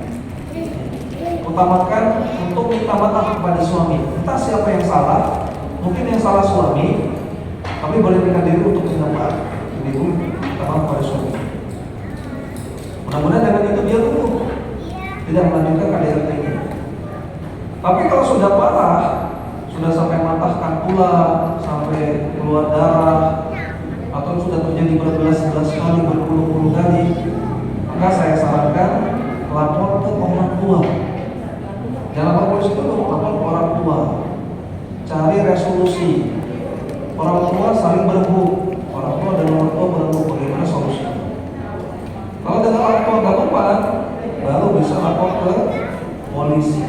Utamakan untuk minta maaf kepada suami. Entah siapa yang salah, mungkin yang salah suami, tapi boleh minta diri untuk minta maaf. Jadi minta maaf kepada suami. Mudah-mudahan dengan itu dia tuh tidak melanjutkan KDRT-nya. Tapi kalau sudah parah, sudah sampai matahkan tulang, sampai keluar darah, atau sudah terjadi berbelas-belas kali, berpuluh-puluh kali, maka saya sarankan lapor ke orang tua. Jangan lapor polisi dulu, lapor ke orang tua. Cari resolusi. Orang tua saling berebut, orang tua dan orang tua berebut, bagaimana solusinya? Kalau dengan orang tua gak mempan, baru bisa lapor ke polisi.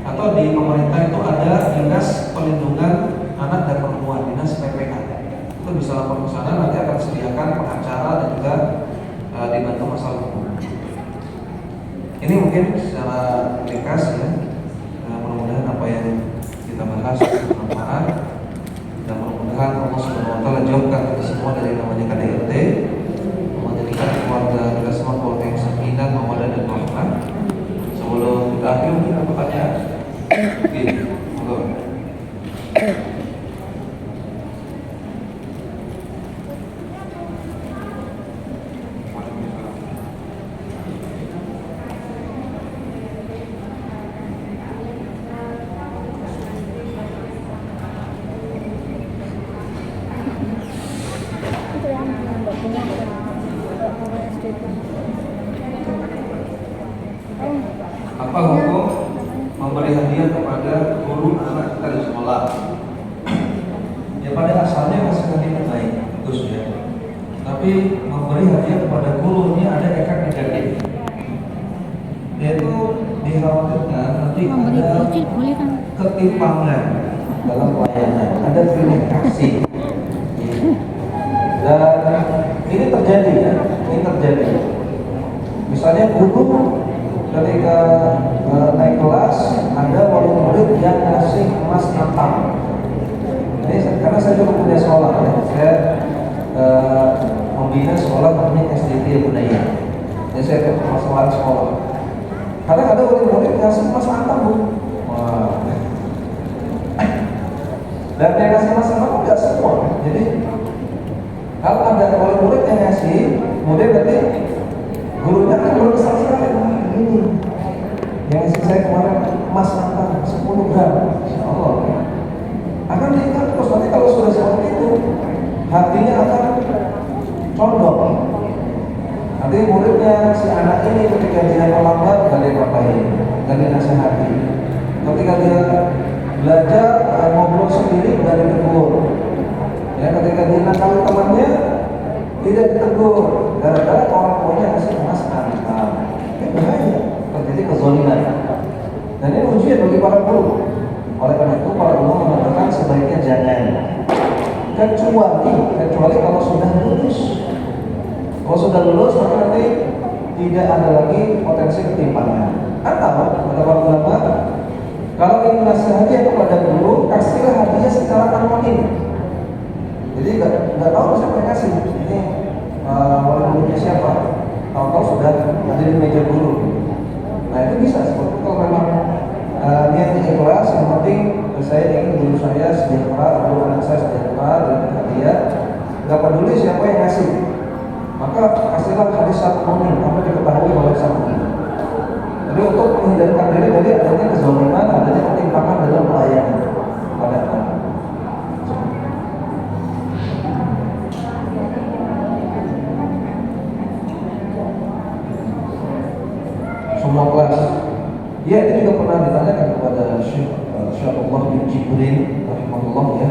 Atau di pemerintah itu ada dinas perlindungan anak dan perempuan, dinas PPK. Itu bisa lapor ke sana, nanti akan sediakan pengacara dan juga dibantu masalah hukum. Ini mungkin secara ringkas ya. Mudah-mudahan apa yang kita bahas bermanfaat dan mudah-mudahan Allah Subhanahu wa taala jauhkan kita semua dari namanya KDRT, menjadikan keluarga kita semua keluarga yang sakinah, mawaddah dan rahmah. Sebelum kita akhir mungkin ada pertanyaan. Oke, monggo. Apa hukum memberi hadiah kepada guru anak kita di sekolah? Ya pada asalnya kasih hadiah baik, bagus ya. Tapi memberi hadiah kepada gurunya ada efek negatif. Yaitu dikhawatirkan nanti ada ketimpangan dalam pelayanan, ada pilih kasih. Dan ini terjadi ya, ini terjadi. Misalnya guru ketika naik kelas ada wali murid yang ngasih emas antam. Ini karena saya juga punya sekolah ya, saya membina sekolah namanya SDT Budaya. Jadi saya permasalahan sekolah. Kadang ada wali murid ngasih emas antam bu. Wah. Dan yang ngasih emas antam nggak semua. Jadi kalau ada wali murid yang ngasih, kemudian berarti gurunya kan berkesan sekali. Ini yang ngasih saya kemarin emas antam 10 gram, insya Allah akan diingat terus. Nanti kalau sudah seperti itu, hatinya akan condong. Nanti muridnya si anak ini ketika dia melambat gak diapain, gak dinasihati. Ketika dia belajar ngobrol sendiri gak ditegur. Ya, ketika dia nakal temannya tidak ditegur gara-gara orang tuanya kasih emas antam. Ini bahaya, terjadi kezaliman. Dan ini ujian bagi para guru. Oleh karena itu para ulama mengatakan sebaiknya jangan, kecuali kalau sudah lulus. Kalau sudah lulus maka nanti tidak ada lagi potensi ketimpangan. Atau kata para ulama, kalau ingin ngasih hadiah kepada guru, kasihlah hadiah secara anonim. Jadi nggak tahu siapa yang kasih. Ini wali muridnya siapa? Tahu-tahu sudah ada di meja guru. Nah itu bisa seperti kalau memang niatnya ikhlas, yang penting saya ingin guru saya sejahtera, guru anak saya sejahtera dan hadiah. Nggak peduli siapa yang ngasih, maka kasihlah hadis anonim apa diketahui oleh sang guru. Jadi untuk menghindarkan diri dari adanya kezaliman, adanya ketimpangan dalam pelayanan pada anak. Semua kelas. Ya, ini juga pernah ditanyakan kepada Syekh Abdullah bin Jibril rahimahullah ya.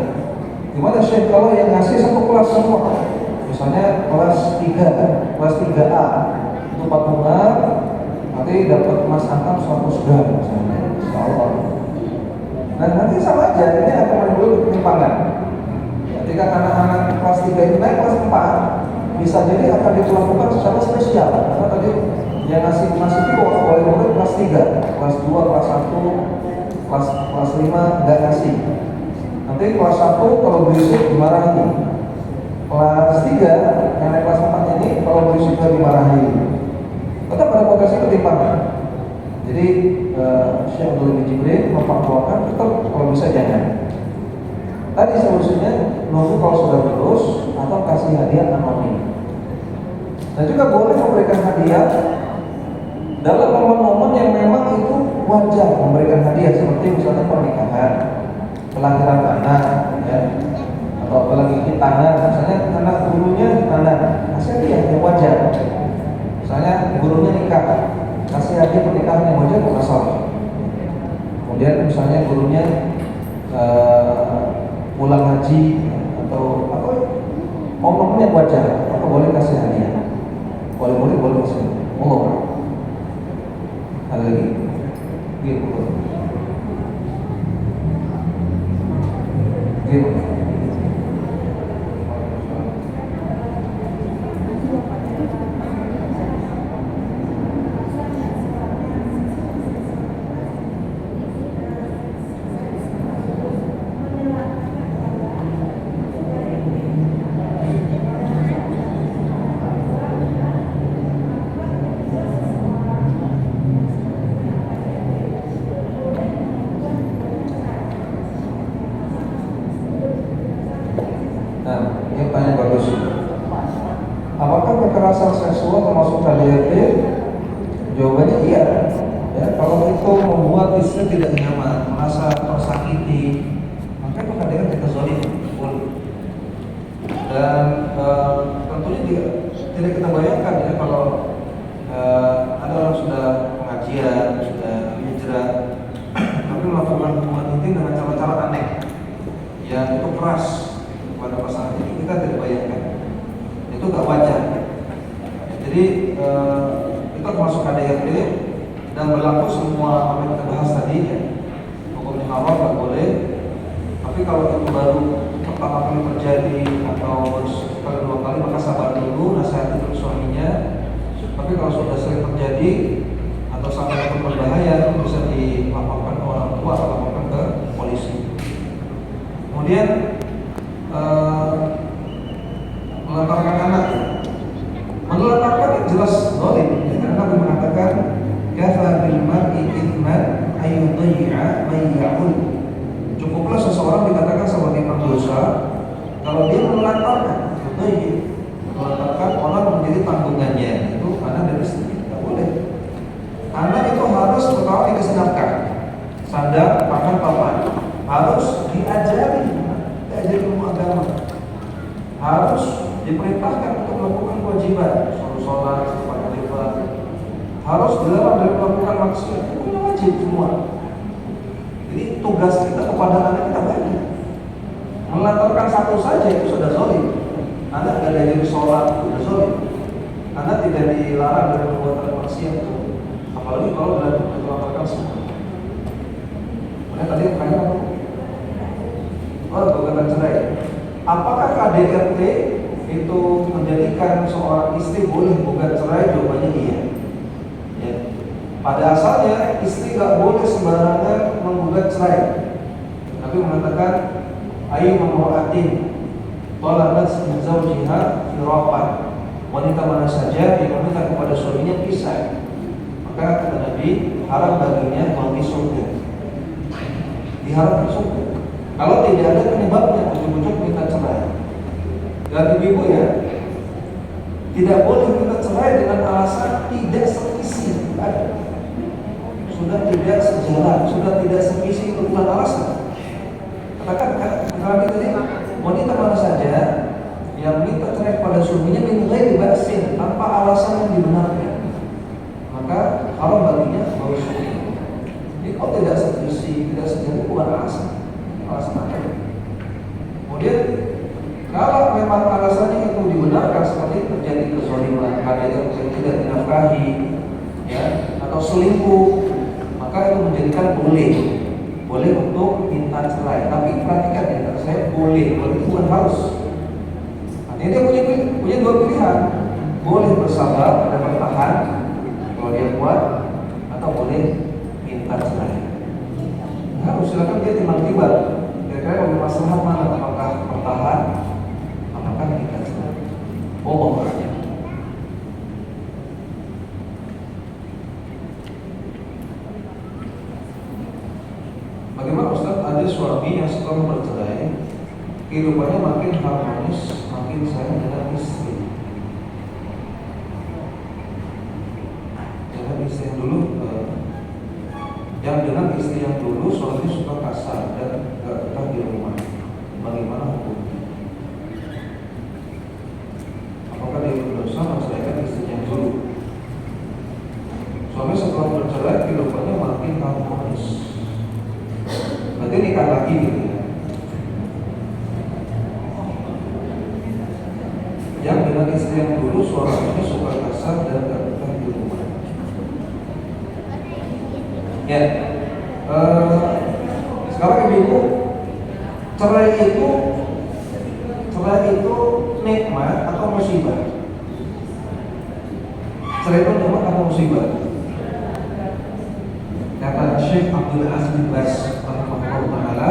Gimana Syekh kalau yang ngasih satu kelas semua? Misalnya kelas 3, kelas 3A itu 4 bulan, nanti dapat emas antam 100 gram misalnya. Insyaallah. Nah, nanti sama aja ini akan menimbulkan ketimpangan. Ketika anak-anak kelas 3 itu naik kelas 4, bisa jadi akan diperlakukan secara spesial. Karena tadi yang ngasih emas itu oleh murid kelas 3, kelas 2, kelas 1, kelas 5 nggak ngasih. Nanti kelas 1 kalau berisik dimarahi. Kelas 3 yang naik kelas 4 ini kalau berisik juga dimarahi. Tetap ada potensi ketimpangan. Jadi Syekh Abdullah bin Jibril memfatwakan tetap kalau bisa jangan. Tadi solusinya nunggu kalau sudah lulus atau kasih hadiah anonim. Dan juga boleh memberikan hadiah dalam momen-momen yang memang itu wajar memberikan hadiah, seperti misalnya pernikahan, kelahiran anak, ya, atau apalagi hitanan, misalnya anak gurunya hitanan, kasih hadiah yang wajar. Misalnya gurunya nikah, kasih hadiah pernikahan yang wajar, masalah. misalnya gurunya pulang haji atau momen yang wajar, apa boleh kasih hadiah? Boleh kasih. Allah. Ada lagi? Gitu. Ini pertanyaan bagus. Apakah kekerasan seksual termasuk KDRT? Jawabannya iya. Ya, kalau itu membuat istri tidak nyaman, merasa tersakiti, maka itu KDRT, kezaliman, boleh. Dan tentunya tidak kita bayangkan ya kalau ada orang sudah pengajian, sudah hijrah, tapi melakukan hubungan intim dengan cara-cara aneh, yang itu keras pada pasangan itu, kita tidak bayangkan, itu gak wajar. Jadi itu termasuk KDRT dan berlaku semua apa yang kita bahas tadi ya. Hukumnya haram gak boleh. Tapi kalau itu baru pertama kali terjadi atau sekali dua kali, maka sabar dulu, nasihati dulu suaminya. Tapi kalau sudah sering terjadi atau sampai itu berbahaya, itu bisa dilaporkan ke orang tua atau laporkan ke polisi. Kemudian melantarkan anak, menelantarkan jelas zalim, karena Nabi mengatakan kafa bil mar'i ithman ayyudhi'a man ya'ul. Cukuplah seseorang dikatakan sebagai pendosa kalau dia menelantarkan, menelantarkan orang menjadi tanggungannya, itu anak dan istri. Tidak boleh. Anak itu harus pertama dikasih nafkah, sandang, pakan, papan, harus diajari ilmu agama, harus diperintahkan untuk melakukan kewajiban, sholat, sempat ibadah, harus dilarang dari melakukan maksiat. Itu wajib semua. Jadi tugas kita kepada anak kita banyak. Melantarkan satu saja itu sudah zalim. Anak tidak diajari sholat, sudah zalim. Anak tidak dilarang dari perbuatan maksiat, apalagi kalau dilantarkan semua. Kemudian tadi pertanyaan apa? Gugatan cerai. Apakah KDRT itu menjadikan seorang istri boleh gugat cerai? Jawabannya iya. Ya. Pada asalnya istri gak boleh sembarangan menggugat cerai. Tapi mengatakan ayu mamra'atin talabat min zawjiha firaqan. Wanita mana saja yang meminta kepada suaminya pisah, maka kata Nabi haram baginya bagi surga. Diharamkan surga. Kalau tidak ada penyebabnya, ujuk-ujuk minta cerai. Dan ibu ya, tidak boleh minta cerai dengan alasan tidak sevisi. Sudah tidak sejalan, sudah tidak sevisi, itu bukan alasan. Katakan kami tadi, wanita mana saja yang minta cerai kepada suaminya dinilai dibasin tanpa alasan yang dibenarkan, maka haram baginya bagi suami. Jadi kalau tidak sevisi, tidak sejalan, itu bukan alasan. Kemudian kalau memang alasannya itu dibenarkan seperti terjadi kezaliman, KDRT yang tidak dinafkahi, ya, atau selingkuh, maka itu menjadikan boleh untuk minta cerai. Tapi perhatikan ya, saya boleh itu bukan harus. Artinya dia punya dua pilihan, boleh bersabar dan bertahan kalau dia kuat, atau boleh minta cerai. Harus silakan dia timbang-timbang. Kira-kira lebih maslahat mana? Apakah bertahan? Apakah kita cerai? Allah berkata. Bagaimana Ustaz? Ada suami yang setelah bercerai, kehidupannya makin harmonis, makin sayang dengan istri. Dengan istri yang dulu. Yang dengan istri yang dulu suami suka kasar dan gak betah di rumah. Bagaimana hukumnya? Apakah dia berdosa menceraikan istri yang dulu? Suami setelah bercerai kehidupannya makin harmonis. berarti nikah lagi gitu ya. Yang dengan istri yang dulu suaranya suka kasar dan gak betah di rumah. Ya, sekarang ibu, cerai itu nikmat atau musibah? Cerai itu nikmat atau musibah? Kata Syekh Abdul Aziz bin Baz rahimahullah taala,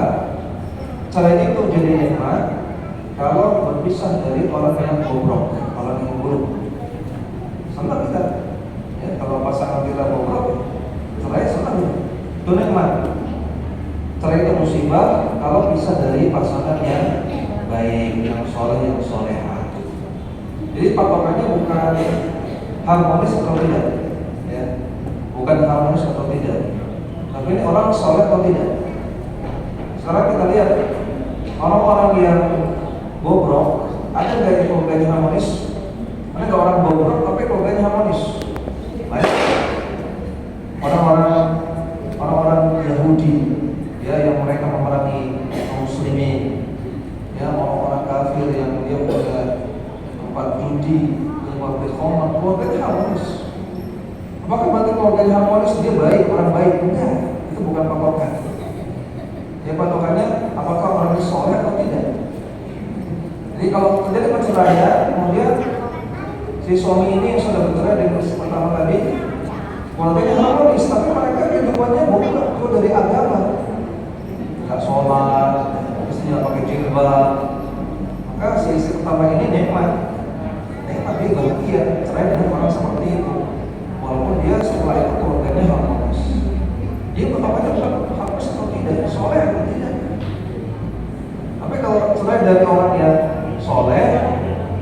cerai itu jadi nikmat kalau berpisah dari orang yang bobrok, orang yang buruk. Senang kita, ya, kalau pasangan kita bobrok, cerai senang, itu nikmat. Cerai itu musibah kalau pisah dari pasangan yang baik, yang soleh, yang soleha. Jadi patokannya bukan harmonis atau tidak, ya, bukan harmonis atau tidak, tapi ini orang soleh atau tidak. Sekarang kita lihat orang-orang yang bobrok, ada nggak yang keluarganya harmonis? Ada nggak orang bobrok tapi keluarganya harmonis? Banyak. Orang-orang Yahudi, ya, yang mereka memerangi kaum muslimin, ya, orang-orang kafir yang dia punya tempat judi, punya pabrik khamar, keluarganya harmonis. Apakah berarti keluarganya harmonis dia baik, orang baik? Enggak, itu bukan patokan. Ya, patokannya apakah orang ini soleh atau tidak. Jadi kalau terjadi perceraian, kemudian si suami ini yang sudah bercerai dari istri pertama tadi, keluarganya harmonis, tapi mereka kehidupannya bukan dari agama, nggak sholat, istrinya pakai jilbab, maka si istri pertama ini nikmat dia bahagia cerai dengan orang seperti itu, walaupun dia setelah itu keluarganya harmonis. Dia patokannya bukan harmonis atau tidak, soleh atau tidak. Tapi kalau cerai dari orang yang soleh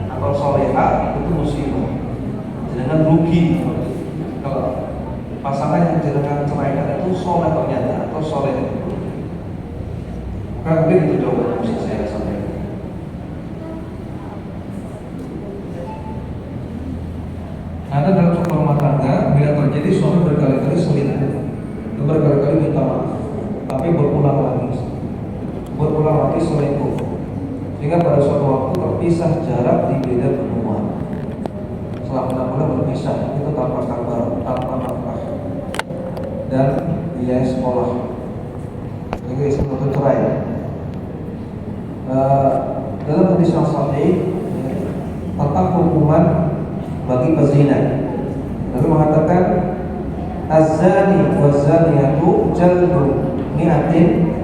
atau soleha, itu musibah, jangan rugi. Kalau pasangan yang jenengan ceraikan itu soleh ternyata atau soleh itu, maka mungkin itu jawaban yang bisa saya sampaikan. Ada dalam suatu rumah tangga bila terjadi suami berkali-kali selingkuh, berkali-kali minta maaf, tapi berulang lagi selingkuh, sehingga pada suatu waktu terpisah jarak di beda benua. Selama 6 bulan berpisah, itu tanpa kabar, tanpa nafkah, dan biaya sekolah. Ini disebut cerai. Dalam hadis yang sahih tentang hukuman bagi pezina, Nabi mengatakan az-zani waz-zaniyatu jaldu mi'atin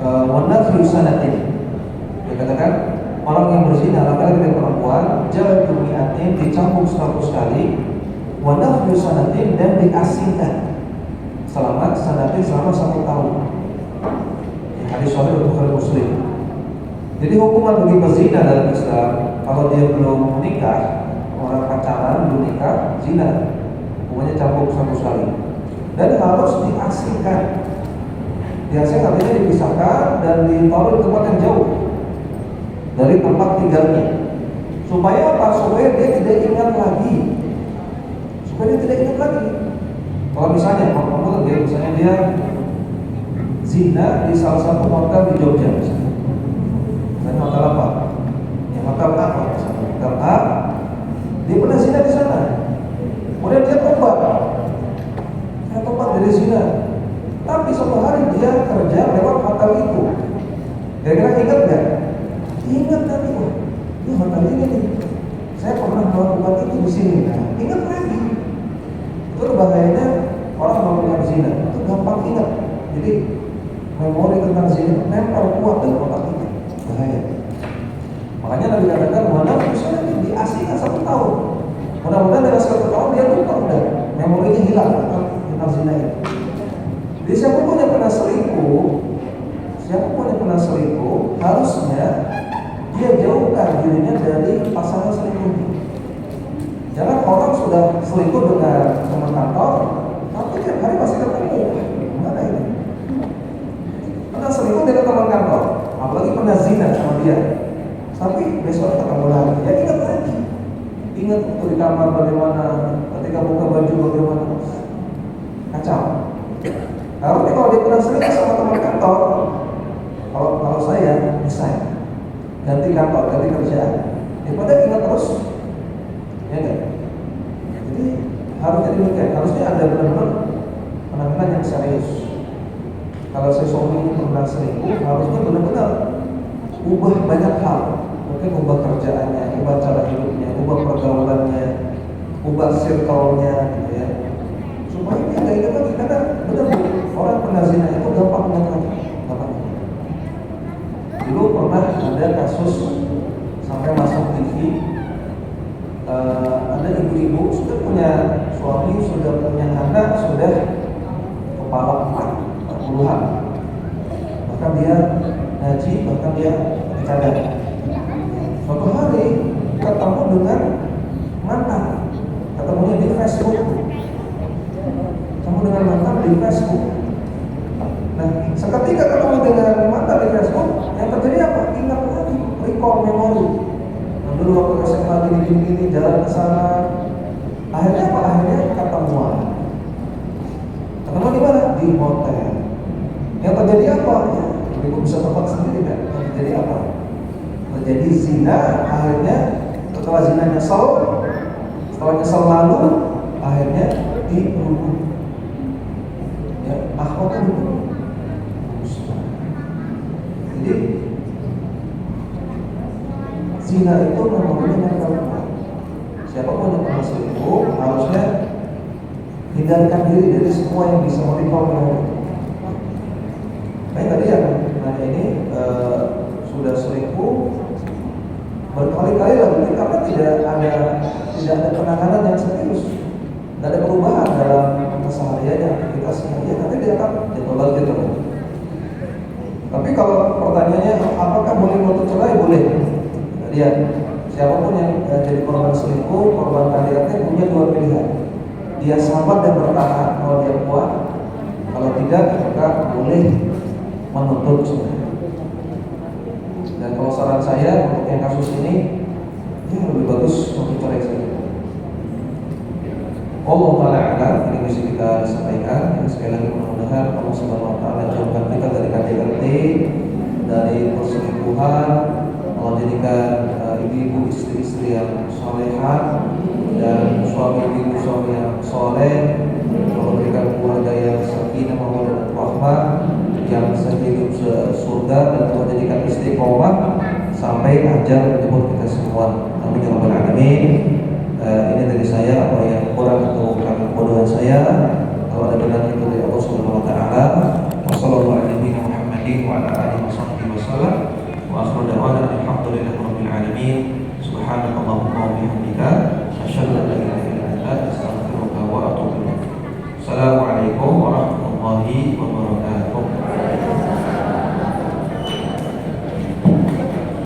wa nadhru sanatin. Dia katakan orang yang berzina laki-laki dan perempuan jaldu mi'atin, dicambuk 100 kali, wa nadhru sanatin, dan diasingkan selama 1 tahun. Hadis sahih Bukhari Muslim. Jadi hukuman bagi pezina dalam Islam, kalau dia belum menikah, orang pacaran belum nikah, zina, hukumannya cambuk 100 kali dan harus diasingkan. Diasingkan artinya dipisahkan dan ditaruh di tempat yang jauh dari tempat tinggalnya. Supaya apa? Supaya dia tidak ingat lagi. Kalau misalnya dia zina di salah satu hotel di Jogja, misalnya hotel apa? Ya, hotel A, hotel A. Dia pernah zina di sana. Kemudian dia tobat dari zina. Tapi suatu hari dia kerja lewat hotel itu. Kira-kira ingat nggak? Ingat tadi, ini hotel ini nih. Saya pernah melakukan itu di sini. Nah, ingat lagi. Itu bahayanya orang melakukan zina. Itu gampang ingat. Jadi memori tentang zina nempel kuat dalam otak kita. Bahaya. Makanya Nabi katakan mana misalnya diasingkan 1 tahun. Mudah-mudahan dalam 1 tahun dia lupa, udah memorinya hilang tentang zina itu. Jadi siapapun yang pernah selingkuh, harusnya dia jauhkan dirinya dari pasangan selingkuh. Jangan orang sudah selingkuh dengan teman kantor, tapi tiap hari pasti ketemu. Gimana ini? Pernah selingkuh dengan teman kantor, apalagi pernah zina sama dia, tapi besok ketemu lagi. Ya ingat lagi. Ingat waktu di kamar bagaimana, ketika buka baju bagaimana, kacau. Kalau dia pernah selingkuh sama teman kantor, kalau saya resign, ganti kantor, ganti kerjaan, daripada ingat terus, ya enggak? Jadi harusnya demikian, harusnya ada benar-benar penanganan yang serius. Kalau si suami ini pernah selingkuh, harusnya benar-benar ubah banyak hal, mungkin ubah kerjaannya, ubah cara hidupnya, ubah pergaulannya, ubah circle-nya, gitu ya. Supaya dia nggak ingat lagi, karena benar orang pernah zina itu gampang ingat lagi. Dulu pernah ada kasus sampai masuk TV, ada ibu-ibu sudah punya suami, sudah punya anak, sudah kepala 40-an, bahkan dia ngaji, bahkan dia cadang. Suatu hari ketemu dengan mantan, ketemunya di Facebook, ketemu dengan mantan di Facebook. Nah, seketika ketemu dengan mantan di Facebook, yang terjadi apa? Ingat lagi, recall memori. Nah, dulu waktu SMA gini-gini, jalan ke sana. Akhirnya apa? Akhirnya ketemuan. Ketemu di mana? Di hotel. Yang terjadi apa? Ya, ibu bisa tebak sendiri kan? Yang terjadi apa? Terjadi zina. Akhirnya setelah zina nyesel, setelah nyesel lalu, akhirnya dibunuh. Ya, akhwatnya dibunuh. Jadi zina itu memang mental. Siapapun yang pernah selingkuh harusnya hindarkan diri dari semua yang bisa merikau memori. Nah, tadi yang nanya ini sudah selingkuh berkali-kali lagi karena tidak ada penanganan yang serius, tidak ada perubahan dalam kesehariannya, aktivitasnya. Ya nanti dia akan ditolak gitu. Tapi kalau pertanyaannya apakah boleh menuntut cerai? Boleh. Lihat, siapapun yang jadi korban selingkuh, korban KDRT punya dua pilihan. Dia sabar dan bertahan kalau dia kuat. Kalau tidak, maka boleh menuntut cerai. Dan kalau saran saya untuk yang kasus ini, ya lebih bagus untuk cerai saja. Allah Ta'ala, ini bisa kita sampaikan. Dan sekali lagi mudah-mudahan Allah Subhanahu Wa Ta'ala jauhkan kita dari KDRT, dari perselingkuhan. Allah jadikan ibu-ibu istri-istri yang salehah dan suami-ibu suami yang soleh. Allah berikan keluarga yang sakinah, mawaddah dan rahmah, yang sehidup surga, dan Allah jadikan istiqomah sampai ajal menjemput kita semua. Amin ya rabbal alamin. Ini dari saya, apa yang kurang atau kebodohan saya, kalau ada benar itu dari Allah Subhanahu Wa Ta'ala. Wassalamualaikum warahmatullahi wabarakatuh. Wa akhiru da'wana alhamdulillahi rabbil alamin. Subhanakallahumma wa bihamdika asyhadu an la ilaha illa anta astaghfiruka wa atubu ilaik. Assalamualaikum warahmatullahi wabarakatuh.